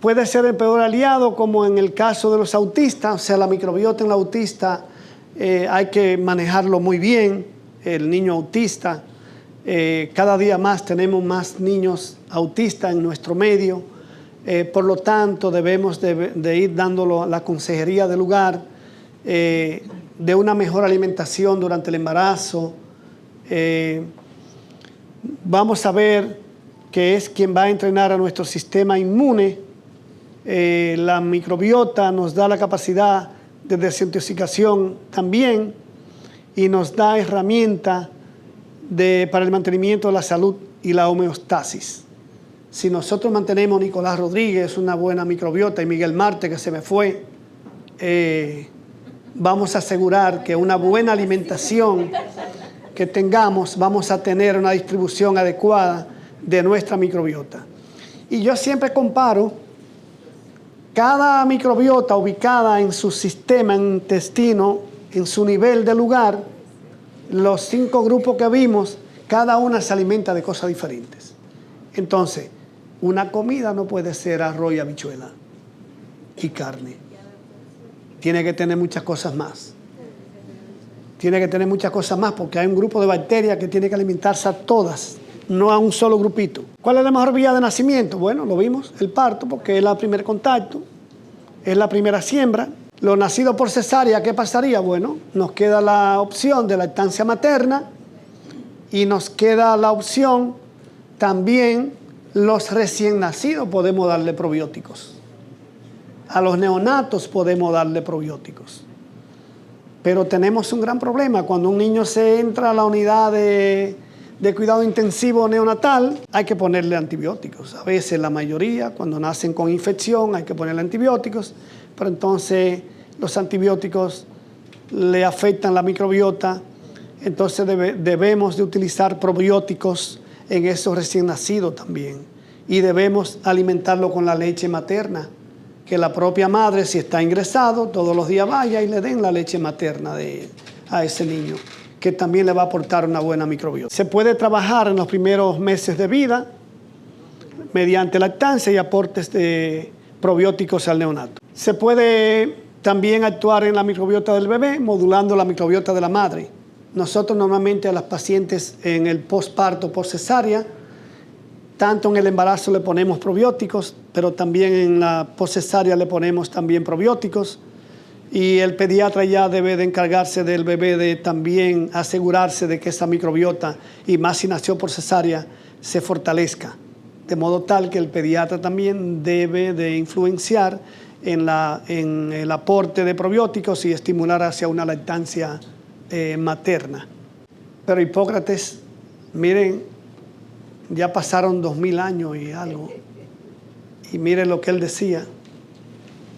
Puede ser el peor aliado, como en el caso de los autistas, o sea, la microbiota en el autista hay que manejarlo muy bien, el niño autista. Cada día más tenemos más niños autistas en nuestro medio, por lo tanto debemos de ir dándolo la consejería del lugar, de una mejor alimentación durante el embarazo. Vamos a ver que es quien va a entrenar a nuestro sistema inmune. La microbiota nos da la capacidad de desintoxicación también y nos da herramientas para el mantenimiento de la salud y la homeostasis. Si nosotros mantenemos Nicolás Rodríguez, una buena microbiota, y Miguel Marte, que se me fue, vamos a asegurar que una buena alimentación que tengamos, vamos a tener una distribución adecuada de nuestra microbiota. Y yo siempre comparo cada microbiota ubicada en su sistema intestino, en su nivel de lugar, los 5 grupos que vimos, cada una se alimenta de cosas diferentes. Entonces, una comida no puede ser arroz y habichuela y carne. Tiene que tener muchas cosas más. Tiene que tener muchas cosas más porque hay un grupo de bacterias que tiene que alimentarse a todas, no a un solo grupito. ¿Cuál es la mejor vía de nacimiento? Bueno, lo vimos, el parto, porque es el primer contacto, es la primera siembra. Los nacidos por cesárea, ¿qué pasaría? Bueno, nos queda la opción de lactancia materna y nos queda la opción también los recién nacidos podemos darle probióticos. A los neonatos podemos darle probióticos. Pero tenemos un gran problema. Cuando un niño se entra a la unidad de cuidado intensivo neonatal, hay que ponerle antibióticos. A veces la mayoría, cuando nacen con infección, hay que ponerle antibióticos. Pero entonces los antibióticos le afectan la microbiota. Entonces debemos de utilizar probióticos en esos recién nacidos también. Y debemos alimentarlo con la leche materna. Que la propia madre, si está ingresado, todos los días vaya y le den la leche materna a ese niño, que también le va a aportar una buena microbiota. Se puede trabajar en los primeros meses de vida mediante lactancia y aportes de probióticos al neonato. Se puede también actuar en la microbiota del bebé, modulando la microbiota de la madre. Nosotros normalmente a las pacientes en el posparto por cesárea, tanto en el embarazo le ponemos probióticos, pero también en la poscesárea le ponemos también probióticos. Y el pediatra ya debe de encargarse del bebé de también asegurarse de que esa microbiota, y más si nació por cesárea, se fortalezca. De modo tal que el pediatra también debe de influenciar en el aporte de probióticos y estimular hacia una lactancia materna. Pero Hipócrates, miren, ya pasaron 2000 años y algo. Y miren lo que él decía.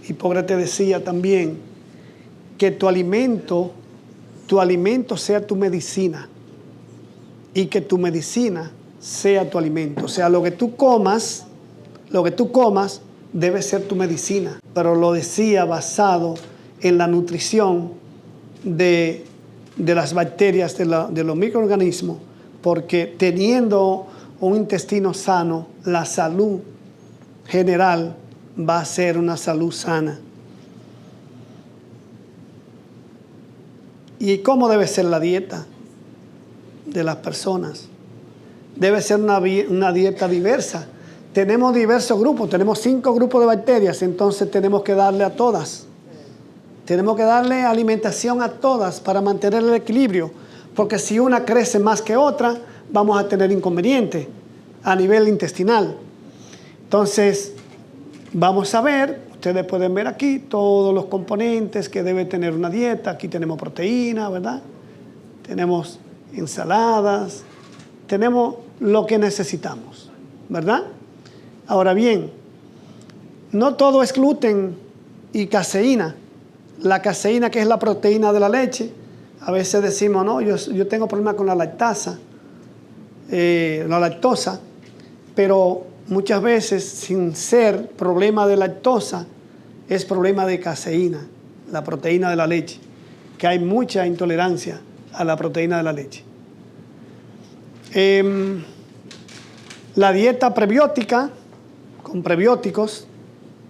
Hipócrates decía también que tu alimento sea tu medicina y que tu medicina sea tu alimento. O sea, lo que tú comas debe ser tu medicina. Pero lo decía basado en la nutrición de las bacterias, de los microorganismos, porque teniendo un intestino sano, la salud general va a ser una salud sana. ¿Y cómo debe ser la dieta de las personas? Debe ser una dieta diversa. Tenemos diversos grupos, tenemos 5 grupos de bacterias, entonces tenemos que darle a todas. Tenemos que darle alimentación a todas para mantener el equilibrio, porque si una crece más que otra, vamos a tener inconvenientes a nivel intestinal. Entonces, vamos a ver, ustedes pueden ver aquí todos los componentes que debe tener una dieta. Aquí tenemos proteína, ¿verdad? Tenemos ensaladas, tenemos lo que necesitamos, ¿verdad? Ahora bien, no todo es gluten y caseína. La caseína, que es la proteína de la leche, a veces decimos, no, yo tengo problemas con la lactosa, pero muchas veces, sin ser problema de lactosa, es problema de caseína, la proteína de la leche, que hay mucha intolerancia a la proteína de la leche. La dieta prebiótica, con prebióticos,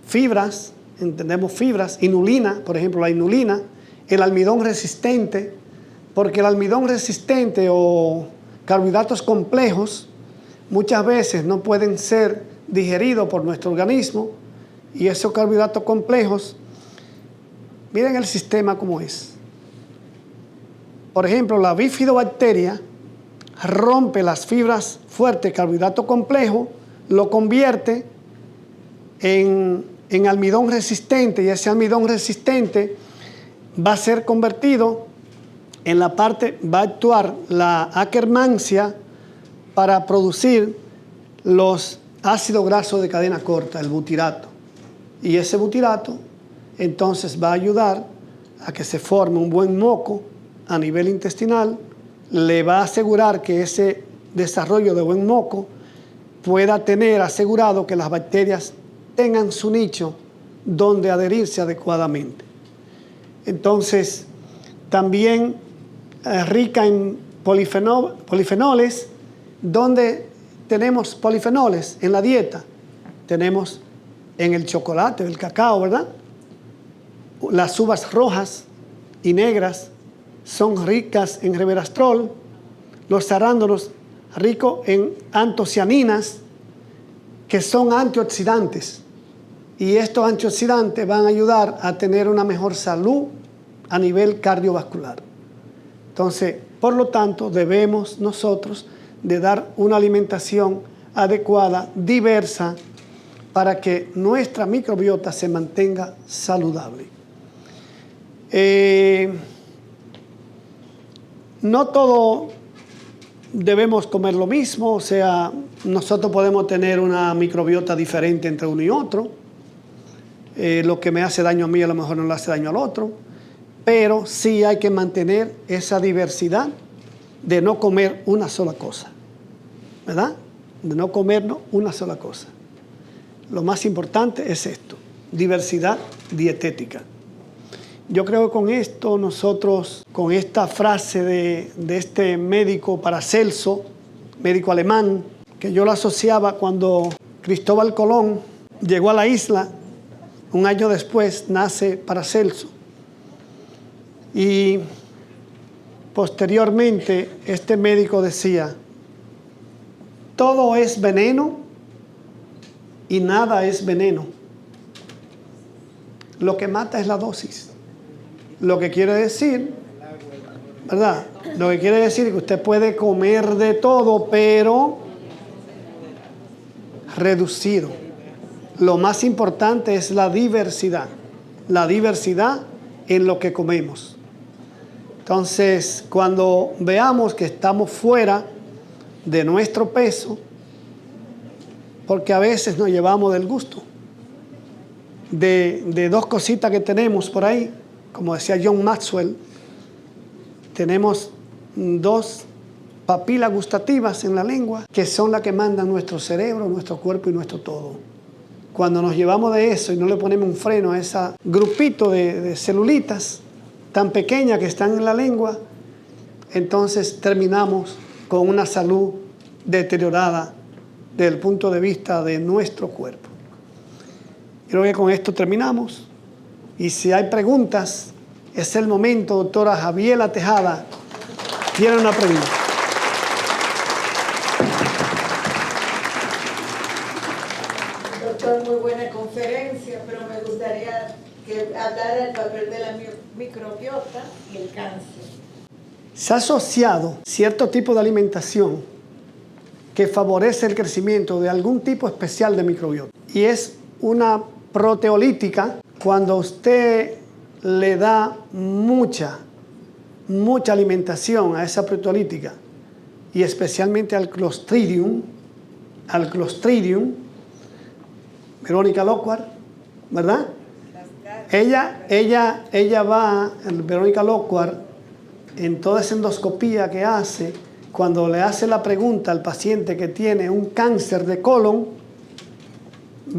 fibras, entendemos fibras, inulina, por ejemplo, la inulina, el almidón resistente, porque el almidón resistente o carbohidratos complejos muchas veces no pueden ser digeridos por nuestro organismo, y esos carbohidratos complejos, miren el sistema como es. Por ejemplo, la bifidobacteria rompe las fibras fuertes, carbohidrato complejo, lo convierte en almidón resistente, y ese almidón resistente va a ser convertido en la parte, va a actuar la Akkermansia para producir los ácidos grasos de cadena corta, el butirato. Y ese butirato entonces va a ayudar a que se forme un buen moco a nivel intestinal, le va a asegurar que ese desarrollo de buen moco pueda tener asegurado que las bacterias tengan su nicho donde adherirse adecuadamente. Entonces, también rica en polifenoles, donde tenemos polifenoles en la dieta. Tenemos en el chocolate, el cacao, ¿verdad? Las uvas rojas y negras son ricas en resveratrol, los arándanos ricos en antocianinas, que son antioxidantes. Y estos antioxidantes van a ayudar a tener una mejor salud a nivel cardiovascular. Entonces, por lo tanto, debemos nosotros de dar una alimentación adecuada, diversa, para que nuestra microbiota se mantenga saludable. No todo debemos comer lo mismo, o sea, nosotros podemos tener una microbiota diferente entre uno y otro. Lo que me hace daño a mí a lo mejor no le hace daño al otro, pero sí hay que mantener esa diversidad de no comer una sola cosa, ¿verdad? De no comernos una sola cosa. Lo más importante es esto, diversidad dietética. Yo creo que con esto nosotros, con esta frase de este médico Paracelso, médico alemán, que yo lo asociaba cuando Cristóbal Colón llegó a la isla, un año después nace Paracelso. Y posteriormente este médico decía, todo es veneno y nada es veneno. Lo que mata es la dosis. Lo que quiere decir, ¿verdad? Lo que quiere decir es que usted puede comer de todo, pero reducido. Lo más importante es la diversidad en lo que comemos. Entonces, cuando veamos que estamos fuera de nuestro peso, porque a veces nos llevamos del gusto, de dos cositas que tenemos por ahí, como decía John Maxwell, tenemos dos papilas gustativas en la lengua, que son las que mandan nuestro cerebro, nuestro cuerpo y nuestro todo. Cuando nos llevamos de eso y no le ponemos un freno a ese grupito de celulitas tan pequeñas que están en la lengua, entonces terminamos con una salud deteriorada desde el punto de vista de nuestro cuerpo. Creo que con esto terminamos. Y si hay preguntas, es el momento. Doctora Javiela Tejada tiene una pregunta. Doctor, muy buena conferencia, pero me gustaría que hablara del papel de la microbiota y el cáncer. Se ha asociado cierto tipo de alimentación que favorece el crecimiento de algún tipo especial de microbiota. Y es una proteolítica. Cuando usted le da mucha alimentación a esa proteolítica, y especialmente al Clostridium, Verónica Lockhart, ¿verdad? Ella va, Verónica Lockhart, en toda esa endoscopía que hace, cuando le hace la pregunta al paciente que tiene un cáncer de colon,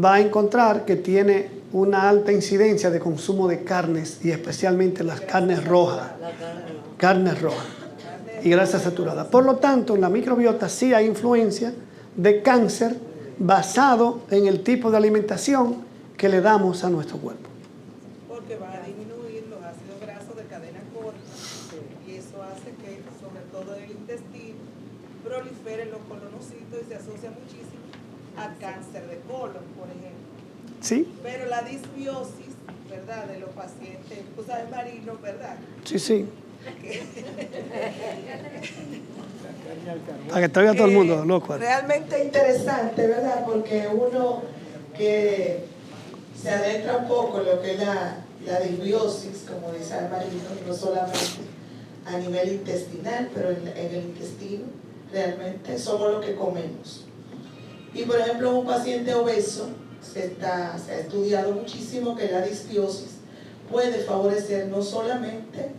va a encontrar que tiene una alta incidencia de consumo de carnes, y especialmente las carnes rojas. Carnes rojas y grasas saturadas. Por lo tanto, en la microbiota sí hay influencia de cáncer basado en el tipo de alimentación que le damos a nuestro cuerpo. Porque va a disminuir los ácidos grasos de cadena corta y eso hace que, sobre todo en el intestino, proliferen los colonocitos y se asocia muchísimo a cáncer de colon, por ejemplo. ¿Sí? Pero la disbiosis, ¿verdad?, de los pacientes, tú sabes, marinos, ¿verdad? Sí, sí. Para que te oiga todo el mundo, loco. Realmente interesante, ¿verdad? Porque uno que se adentra un poco en lo que es la disbiosis, como dice Almarino, no solamente a nivel intestinal, pero en el intestino realmente somos lo que comemos. Y por ejemplo, un paciente obeso, se ha estudiado muchísimo que la disbiosis puede favorecer no solamente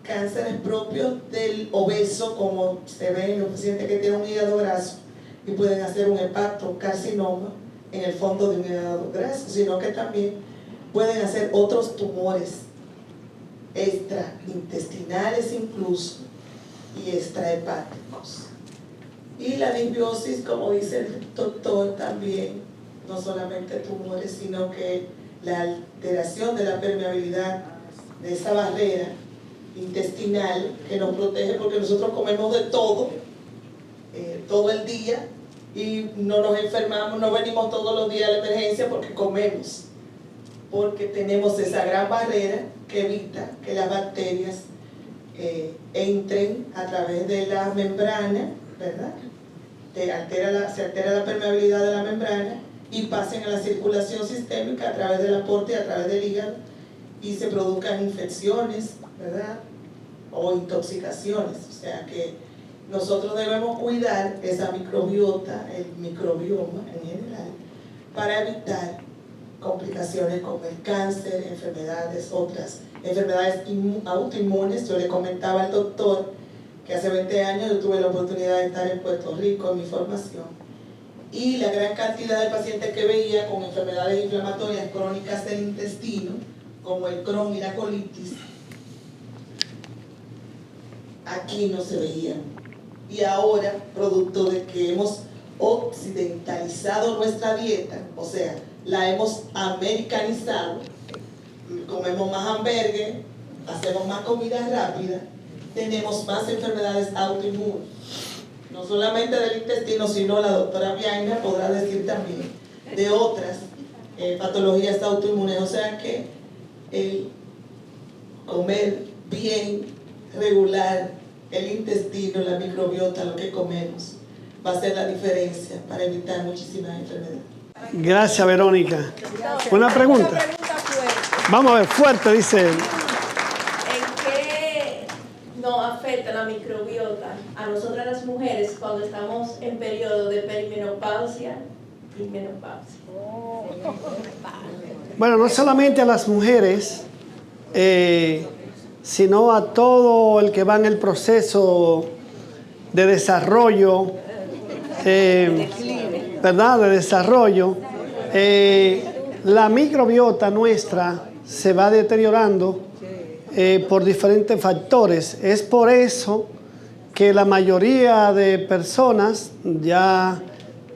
cánceres propios del obeso, como se ve en los pacientes que tienen un hígado graso y pueden hacer un hepatocarcinoma en el fondo de un hígado graso, sino que también pueden hacer otros tumores extraintestinales incluso y extrahepáticos. Y la disbiosis, como dice el doctor, también no solamente tumores, sino que la alteración de la permeabilidad de esa barrera intestinal que nos protege, porque nosotros comemos de todo, todo el día, y no nos enfermamos, no venimos todos los días a la emergencia porque comemos, porque tenemos esa gran barrera que evita que las bacterias entren a través de la membrana, ¿verdad? Se altera la permeabilidad de la membrana y pasen a la circulación sistémica a través del aporte y a través del hígado y se produzcan infecciones, ¿verdad? O intoxicaciones. O sea que nosotros debemos cuidar esa microbiota, el microbioma en general, para evitar complicaciones como el cáncer, enfermedades, otras enfermedades autoinmunes. Yo le comentaba al doctor que hace 20 años yo tuve la oportunidad de estar en Puerto Rico en mi formación, y la gran cantidad de pacientes que veía con enfermedades inflamatorias crónicas del intestino, como el Crohn y la colitis, aquí no se veían. Y ahora, producto de que hemos occidentalizado nuestra dieta, o sea, la hemos americanizado, comemos más hamburgues, hacemos más comida rápida, tenemos más enfermedades autoinmunes, no solamente del intestino, sino la doctora Bianca podrá decir también de otras patologías autoinmunes. O sea que el comer bien, regular el intestino, la microbiota, lo que comemos, va a ser la diferencia para evitar muchísimas enfermedades. Gracias, Verónica. Una pregunta. Fuerte. Vamos a ver, fuerte, dice él. ¿En qué nos afecta la microbiota a nosotras las mujeres cuando estamos en periodo de perimenopausia y menopausia? Bueno, no solamente a las mujeres, sino a todo el que va en el proceso de desarrollo, ¿verdad? De desarrollo. La microbiota nuestra se va deteriorando por diferentes factores. Es por eso que la mayoría de personas, ya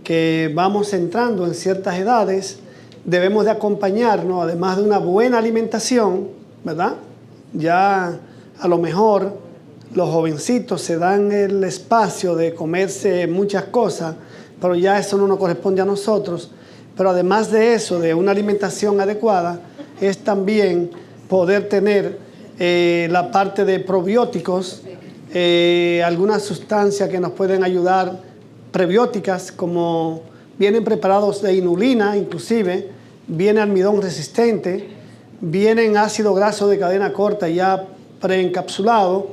que vamos entrando en ciertas edades, debemos de acompañarnos, además de una buena alimentación, ¿verdad? Ya a lo mejor los jovencitos se dan el espacio de comerse muchas cosas, pero ya eso no nos corresponde a nosotros. Pero además de eso, de una alimentación adecuada, es también poder tener la parte de probióticos, algunas sustancias que nos pueden ayudar, prebióticas, como vienen preparados de inulina, inclusive, viene almidón resistente, vienen ácido graso de cadena corta ya preencapsulado,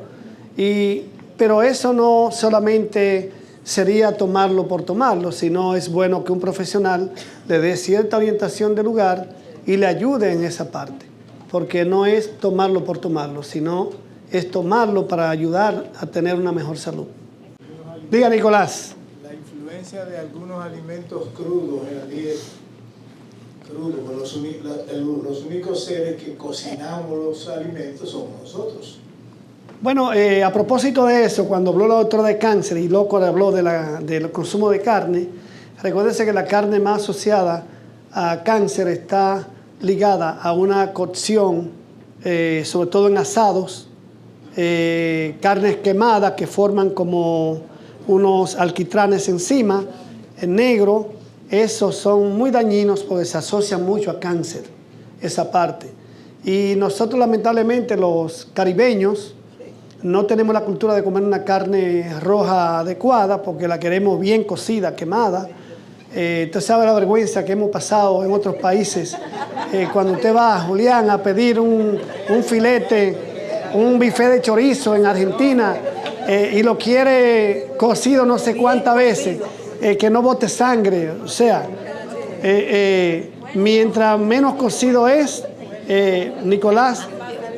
pero eso no solamente sería tomarlo por tomarlo, sino es bueno que un profesional le dé cierta orientación del lugar y le ayude en esa parte, porque no es tomarlo por tomarlo, sino es tomarlo para ayudar a tener una mejor salud. Diga, Nicolás. La influencia de algunos alimentos crudos en la dieta, los únicos seres que cocinamos los alimentos somos nosotros. Bueno, a propósito de eso, cuando habló la doctora de cáncer y Loco habló del consumo de carne, recuérdense que la carne más asociada a cáncer está ligada a una cocción, sobre todo en asados, carnes quemadas que forman como unos alquitranes encima, en negro. Esos son muy dañinos porque se asocian mucho a cáncer, esa parte. Y nosotros lamentablemente los caribeños no tenemos la cultura de comer una carne roja adecuada porque la queremos bien cocida, quemada. Usted sabe la vergüenza que hemos pasado en otros países. Cuando usted va, Julián, a pedir un filete, un bife de chorizo en Argentina y lo quiere cocido no sé cuántas veces, que no bote sangre. O sea, mientras menos cocido es, Nicolás,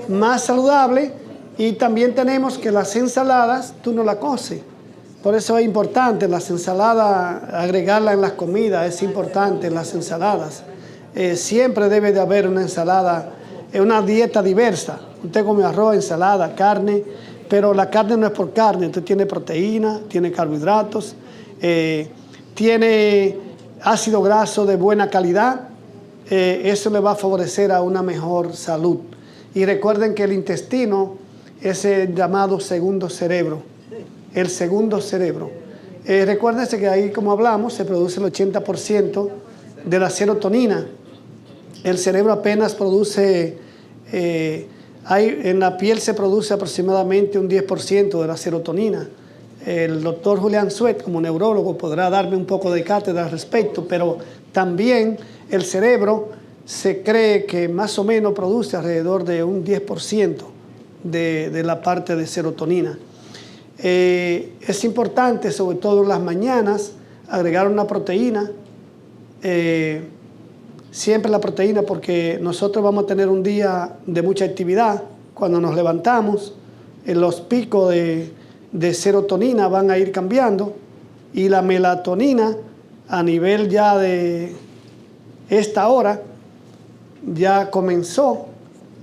más saludable. Y también tenemos que las ensaladas, tú no las coces. Por eso es importante las ensaladas, agregarlas en las comidas, es importante en las ensaladas. Siempre debe de haber una ensalada, una dieta diversa. Usted come arroz, ensalada, carne, pero la carne no es por carne, usted tiene proteína, tiene carbohidratos, tiene ácido graso de buena calidad, eso le va a favorecer a una mejor salud. Y recuerden que el intestino es el llamado segundo cerebro, el segundo cerebro. Recuérdense que ahí, como hablamos, se produce el 80% de la serotonina. El cerebro apenas produce, en la piel se produce aproximadamente un 10% de la serotonina. El doctor Julián Suet, como neurólogo, podrá darme un poco de cátedra al respecto, pero también el cerebro se cree que más o menos produce alrededor de un 10% de la parte de serotonina. Es importante, sobre todo en las mañanas, agregar una proteína. Siempre la proteína, porque nosotros vamos a tener un día de mucha actividad. Cuando nos levantamos, los picos de serotonina van a ir cambiando y la melatonina a nivel ya de esta hora ya comenzó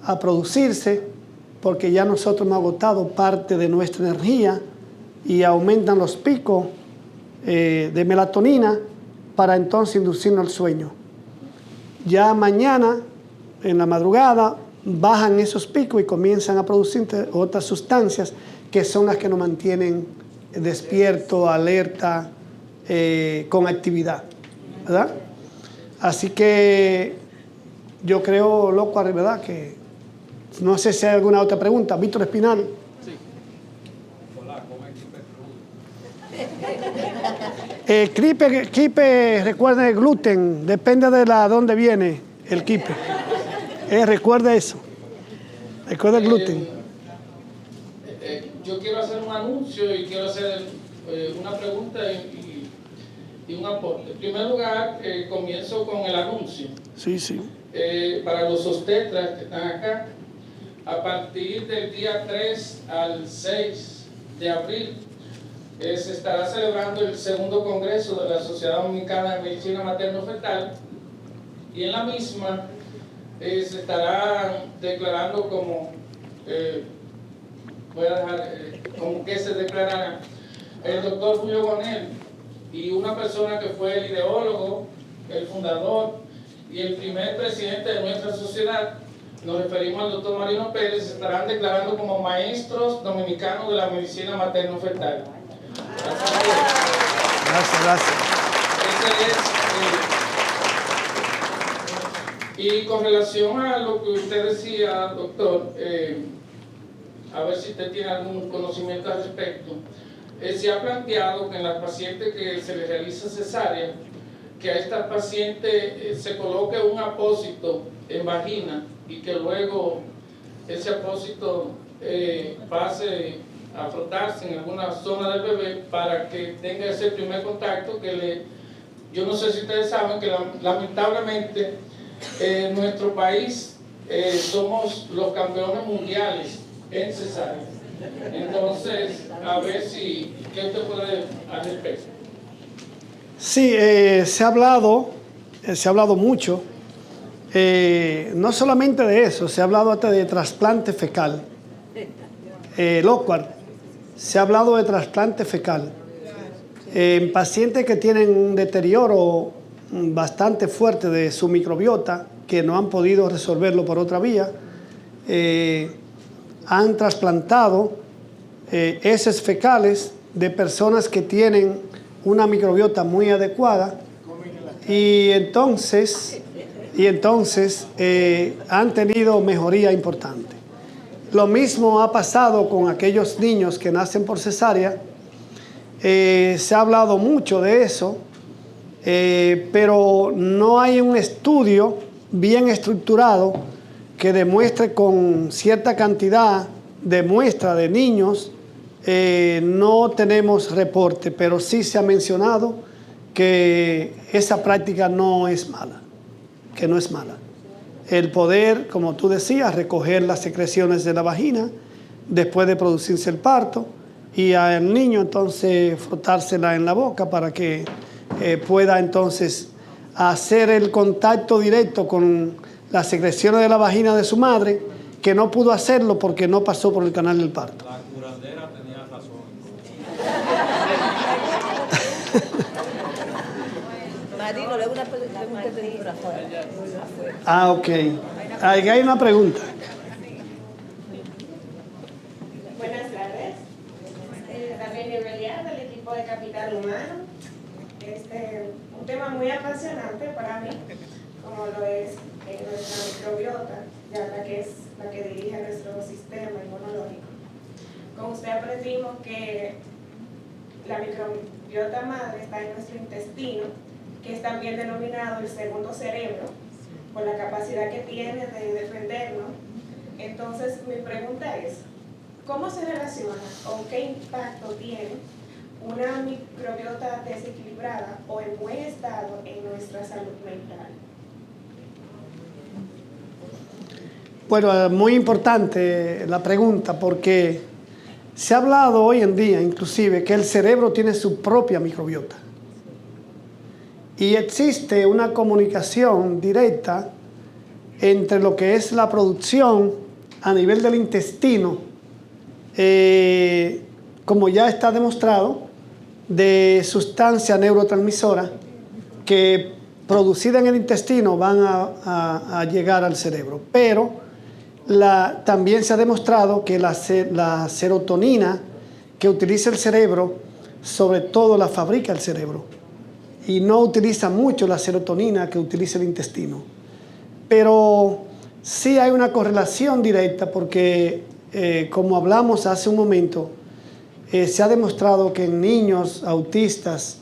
a producirse, porque ya nosotros hemos agotado parte de nuestra energía y aumentan los picos de melatonina para entonces inducirnos al sueño. Ya mañana, en la madrugada, bajan esos picos y comienzan a producir otras sustancias que son las que nos mantienen despierto, alerta, con actividad, ¿verdad? Así que yo creo, loco, ¿verdad? Que no sé si hay alguna otra pregunta. Víctor Espinal. Sí. Hola, come kipe. Kipe, recuerden el gluten, depende de dónde viene el kipe. Recuerda eso. Recuerda el gluten. Yo quiero hacer un anuncio y quiero hacer una pregunta y un aporte. En primer lugar, comienzo con el anuncio. Sí, sí. Para los obstetras que están acá, a partir del día 3 al 6 de abril, se estará celebrando el segundo congreso de la Sociedad Dominicana de Medicina Materno-Fetal, y en la misma se estará declarando como, voy a dejar, como que se declarará el doctor Julio Gonel y una persona que fue el ideólogo, el fundador y el primer presidente de nuestra sociedad. Nos referimos al doctor Marino Pérez. Se estarán declarando como maestros dominicanos de la medicina materno-fetal. Gracias. Y con relación a lo que usted decía, doctor, a ver si usted tiene algún conocimiento al respecto, se ha planteado que en las pacientes que se les realiza cesárea, que a estas pacientes se coloque un apósito en vagina y que luego ese apósito pase a frotarse en alguna zona del bebé para que tenga ese primer contacto yo no sé si ustedes saben que lamentablemente en nuestro país somos los campeones mundiales en cesárea. Entonces, a ver ¿qué usted puede al respecto? Sí, se ha hablado mucho, no solamente de eso, se ha hablado hasta de trasplante fecal. Lockhart, se ha hablado de trasplante fecal. En pacientes que tienen un deterioro bastante fuerte de su microbiota, que no han podido resolverlo por otra vía, han trasplantado heces fecales de personas que tienen una microbiota muy adecuada y entonces han tenido mejoría importante. Lo mismo ha pasado con aquellos niños que nacen por cesárea. Se ha hablado mucho de eso, pero no hay un estudio bien estructurado que demuestre con cierta cantidad de muestra de niños. No tenemos reporte, pero sí se ha mencionado que esa práctica no es mala, que no es mala. El poder, como tú decías, recoger las secreciones de la vagina después de producirse el parto y al niño entonces frotársela en la boca para que pueda entonces hacer el contacto directo con las secreciones de la vagina de su madre, que no pudo hacerlo porque no pasó por el canal del parto. La curandera tenía razón. Marino, le hago una pregunta afuera. Ah, ok. Ahí hay una pregunta. Buenas tardes. También en realidad del equipo de Capital Humano. Un tema muy apasionante para mí, como lo es nuestra microbiota, ya que es la que dirige nuestro sistema inmunológico. Con usted aprendimos que la microbiota madre está en nuestro intestino, que es también denominado el segundo cerebro, por la capacidad que tiene de defendernos. Entonces, mi pregunta es, ¿cómo se relaciona o qué impacto tiene una microbiota desequilibrada o en buen estado en nuestra salud mental? Bueno, muy importante la pregunta porque se ha hablado hoy en día inclusive que el cerebro tiene su propia microbiota. Y existe una comunicación directa entre lo que es la producción a nivel del intestino, como ya está demostrado, de sustancia neurotransmisora que producida en el intestino van a llegar al cerebro. Pero también se ha demostrado que la serotonina que utiliza el cerebro, sobre todo la fabrica el cerebro. Y no utiliza mucho la serotonina que utiliza el intestino. Pero sí hay una correlación directa porque, como hablamos hace un momento, se ha demostrado que en niños autistas,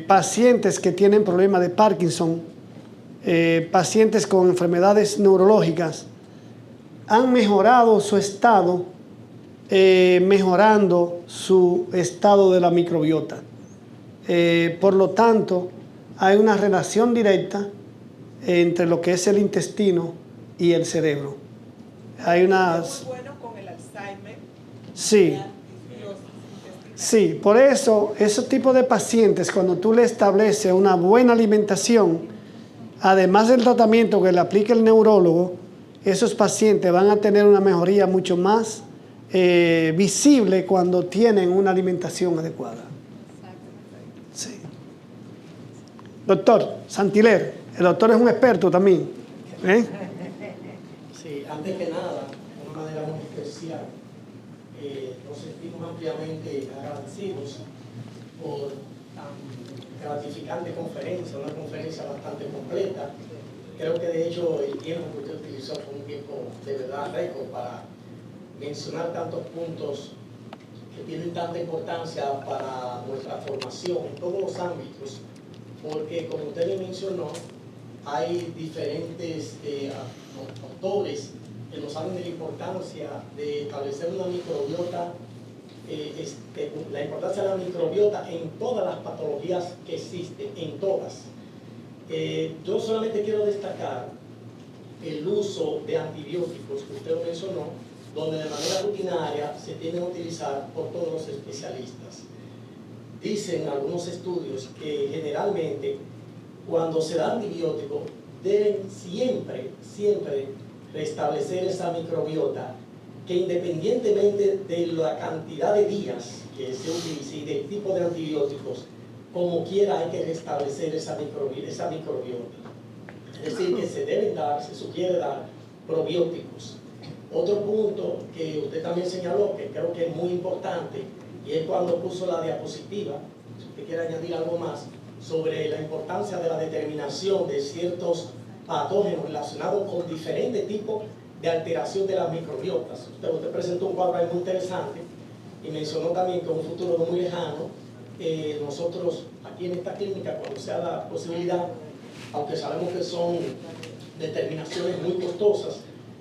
pacientes que tienen problemas de Parkinson, pacientes con enfermedades neurológicas, han mejorado su estado, mejorando su estado de la microbiota. Por lo tanto, hay una relación directa entre lo que es el intestino y el cerebro. Hay unas... Es muy bueno con el Alzheimer. Sí. Sí, por eso, esos tipos de pacientes, cuando tú le estableces una buena alimentación, además del tratamiento que le aplica el neurólogo, esos pacientes van a tener una mejoría mucho más visible cuando tienen una alimentación adecuada. Sí. Doctor Santiler, el doctor es un experto también. Sí, antes que nada, de una manera muy especial, nos sentimos ampliamente agradecidos por tan gratificante conferencia, una conferencia bastante completa. Creo que de hecho el tiempo que usted utilizó fue un tiempo de verdad récord para mencionar tantos puntos que tienen tanta importancia para nuestra formación en todos los ámbitos, porque como usted le mencionó, hay diferentes autores que nos hablan de la importancia de establecer una microbiota, la importancia de la microbiota en todas las patologías que existen, en todas. Yo solamente quiero destacar el uso de antibióticos que usted lo mencionó, donde de manera rutinaria se tienden a utilizar por todos los especialistas. Dicen algunos estudios que generalmente cuando se da antibiótico deben siempre restablecer esa microbiota, que independientemente de la cantidad de días que se utilice y del tipo de antibióticos, como quiera hay que restablecer esa microbiota. Es decir, que se sugiere dar probióticos. Otro punto que usted también señaló, que creo que es muy importante, y es cuando puso la diapositiva, si usted quiere añadir algo más, sobre la importancia de la determinación de ciertos patógenos relacionados con diferentes tipos de alteración de las microbiotas. Usted presentó un cuadro ahí muy interesante y mencionó también que en un futuro no muy lejano, nosotros aquí en esta clínica, cuando sea la posibilidad, aunque sabemos que son determinaciones muy costosas,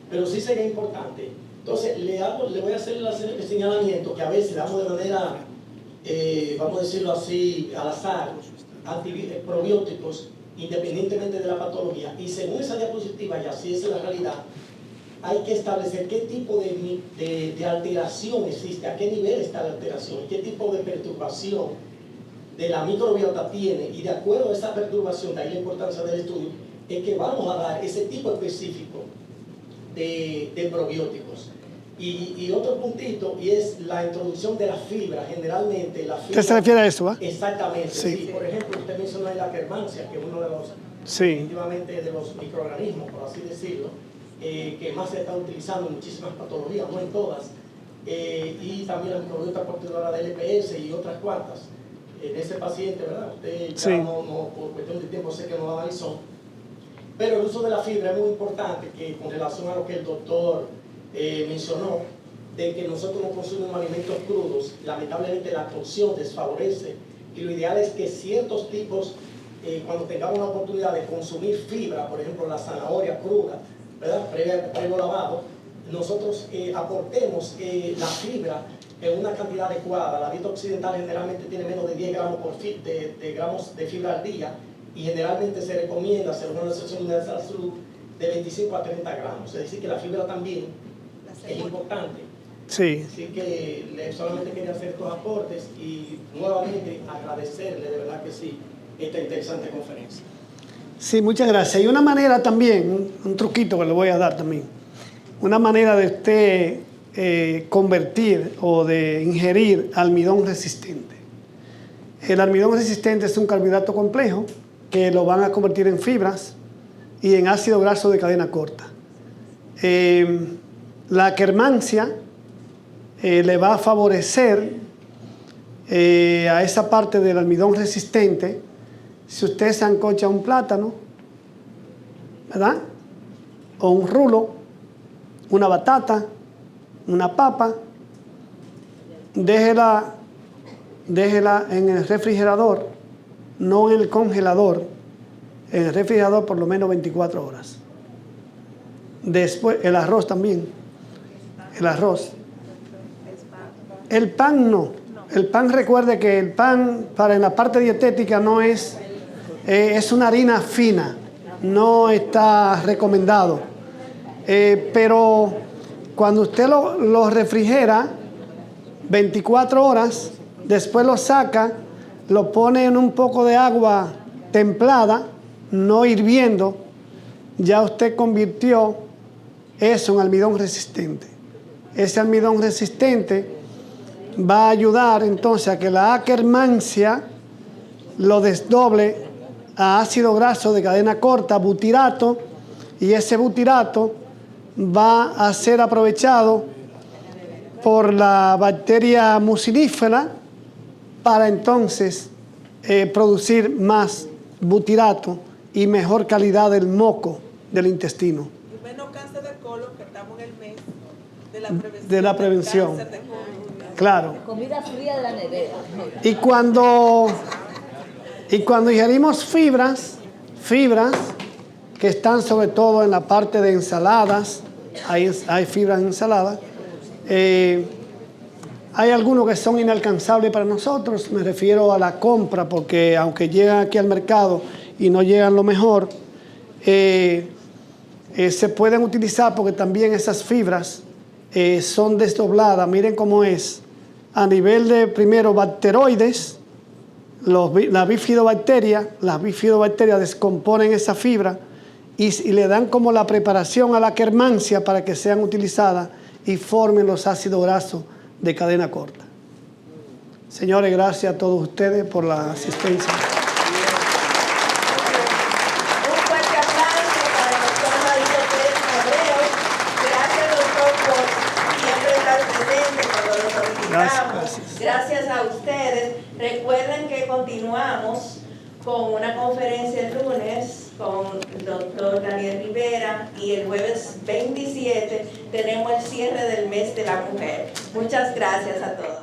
pero sí sería importante. Entonces, le voy a hacer el señalamiento que a veces damos de manera, vamos a decirlo así, al azar, probióticos, independientemente de la patología, y según esa diapositiva, y así es la realidad, hay que establecer qué tipo de alteración existe, a qué nivel está la alteración, qué tipo de perturbación de la microbiota tiene, y de acuerdo a esa perturbación, de ahí la importancia del estudio, es que vamos a dar ese tipo específico de probióticos. Y otro puntito, y es la introducción de la fibra. Generalmente la fibra... ¿Usted se refiere a eso, va? Exactamente, Sí. sí. Por ejemplo, usted mencionó la Akkermansia, que es uno de los, Sí. definitivamente, de los microorganismos, por así decirlo, que más se está utilizando en muchísimas patologías, no en todas, y también la microbiota portadora de LPS y otras cuantas. En ese paciente, ¿verdad? Usted ya Sí. no, por cuestión de tiempo sé que no lo analizó, pero el uso de la fibra es muy importante, que con relación a lo que el doctor mencionó, de que nosotros no consumimos alimentos crudos, lamentablemente la cocción desfavorece, y lo ideal es que ciertos tipos, cuando tengamos la oportunidad de consumir fibra, por ejemplo la zanahoria cruda, ¿verdad? Previo lavado, nosotros aportemos la fibra en una cantidad adecuada. La dieta occidental generalmente tiene menos de 10 gramos, gramos de fibra al día, y generalmente se recomienda, según la Organización Mundial de la Salud, de 25 a 30 gramos. Es decir, que la fibra también es importante. Sí. Así que solamente quería hacer estos aportes y nuevamente agradecerle, de verdad que sí, esta interesante conferencia. Sí, muchas gracias. Y una manera también, un truquito que le voy a dar también, una manera de usted convertir o de ingerir almidón resistente. El almidón resistente es un carbohidrato complejo que lo van a convertir en fibras y en ácido graso de cadena corta. La Akkermansia le va a favorecer a esa parte del almidón resistente si usted se ancocha un plátano, ¿verdad? O un rulo, una batata, una papa, déjela en el refrigerador, no en el congelador, en el refrigerador por lo menos 24 horas. Después, el arroz también, el arroz. El pan no. El pan, recuerde que el pan para en la parte dietética no es una harina fina, no está recomendado. Pero cuando usted lo refrigera 24 horas, después lo saca, lo pone en un poco de agua templada, no hirviendo, ya usted convirtió eso en almidón resistente. Ese almidón resistente va a ayudar entonces a que la Akkermansia lo desdoble a ácido graso de cadena corta, butirato, y ese butirato va a ser aprovechado por la bacteria mucinífera para entonces producir más butirato y mejor calidad del moco del intestino. Y menos cáncer de colon, que estamos en el mes de la prevención. del cáncer de colon. Claro. Comida fría de la nevera. Y cuando ingerimos fibras que están sobre todo en la parte de ensaladas, hay fibras en ensaladas, hay algunos que son inalcanzables para nosotros, me refiero a la compra, porque aunque llegan aquí al mercado y no llegan lo mejor, se pueden utilizar porque también esas fibras son desdobladas. Miren cómo es, a nivel de primero bacteroides, las bifidobacterias descomponen esa fibra y le dan como la preparación a la Akkermansia para que sean utilizadas y formen los ácidos grasos de cadena corta. Señores, gracias a todos ustedes por la asistencia. Un fuerte aplauso para el doctor Marino Pérez Abreu. Gracias, doctor, por siempre estar presente cuando lo solicitamos. Gracias a ustedes. Recuerden que continuamos con una conferencia el lunes con el doctor Daniel Rivera y el jueves 27 tenemos el cierre del mes de la mujer. Muchas gracias a todos.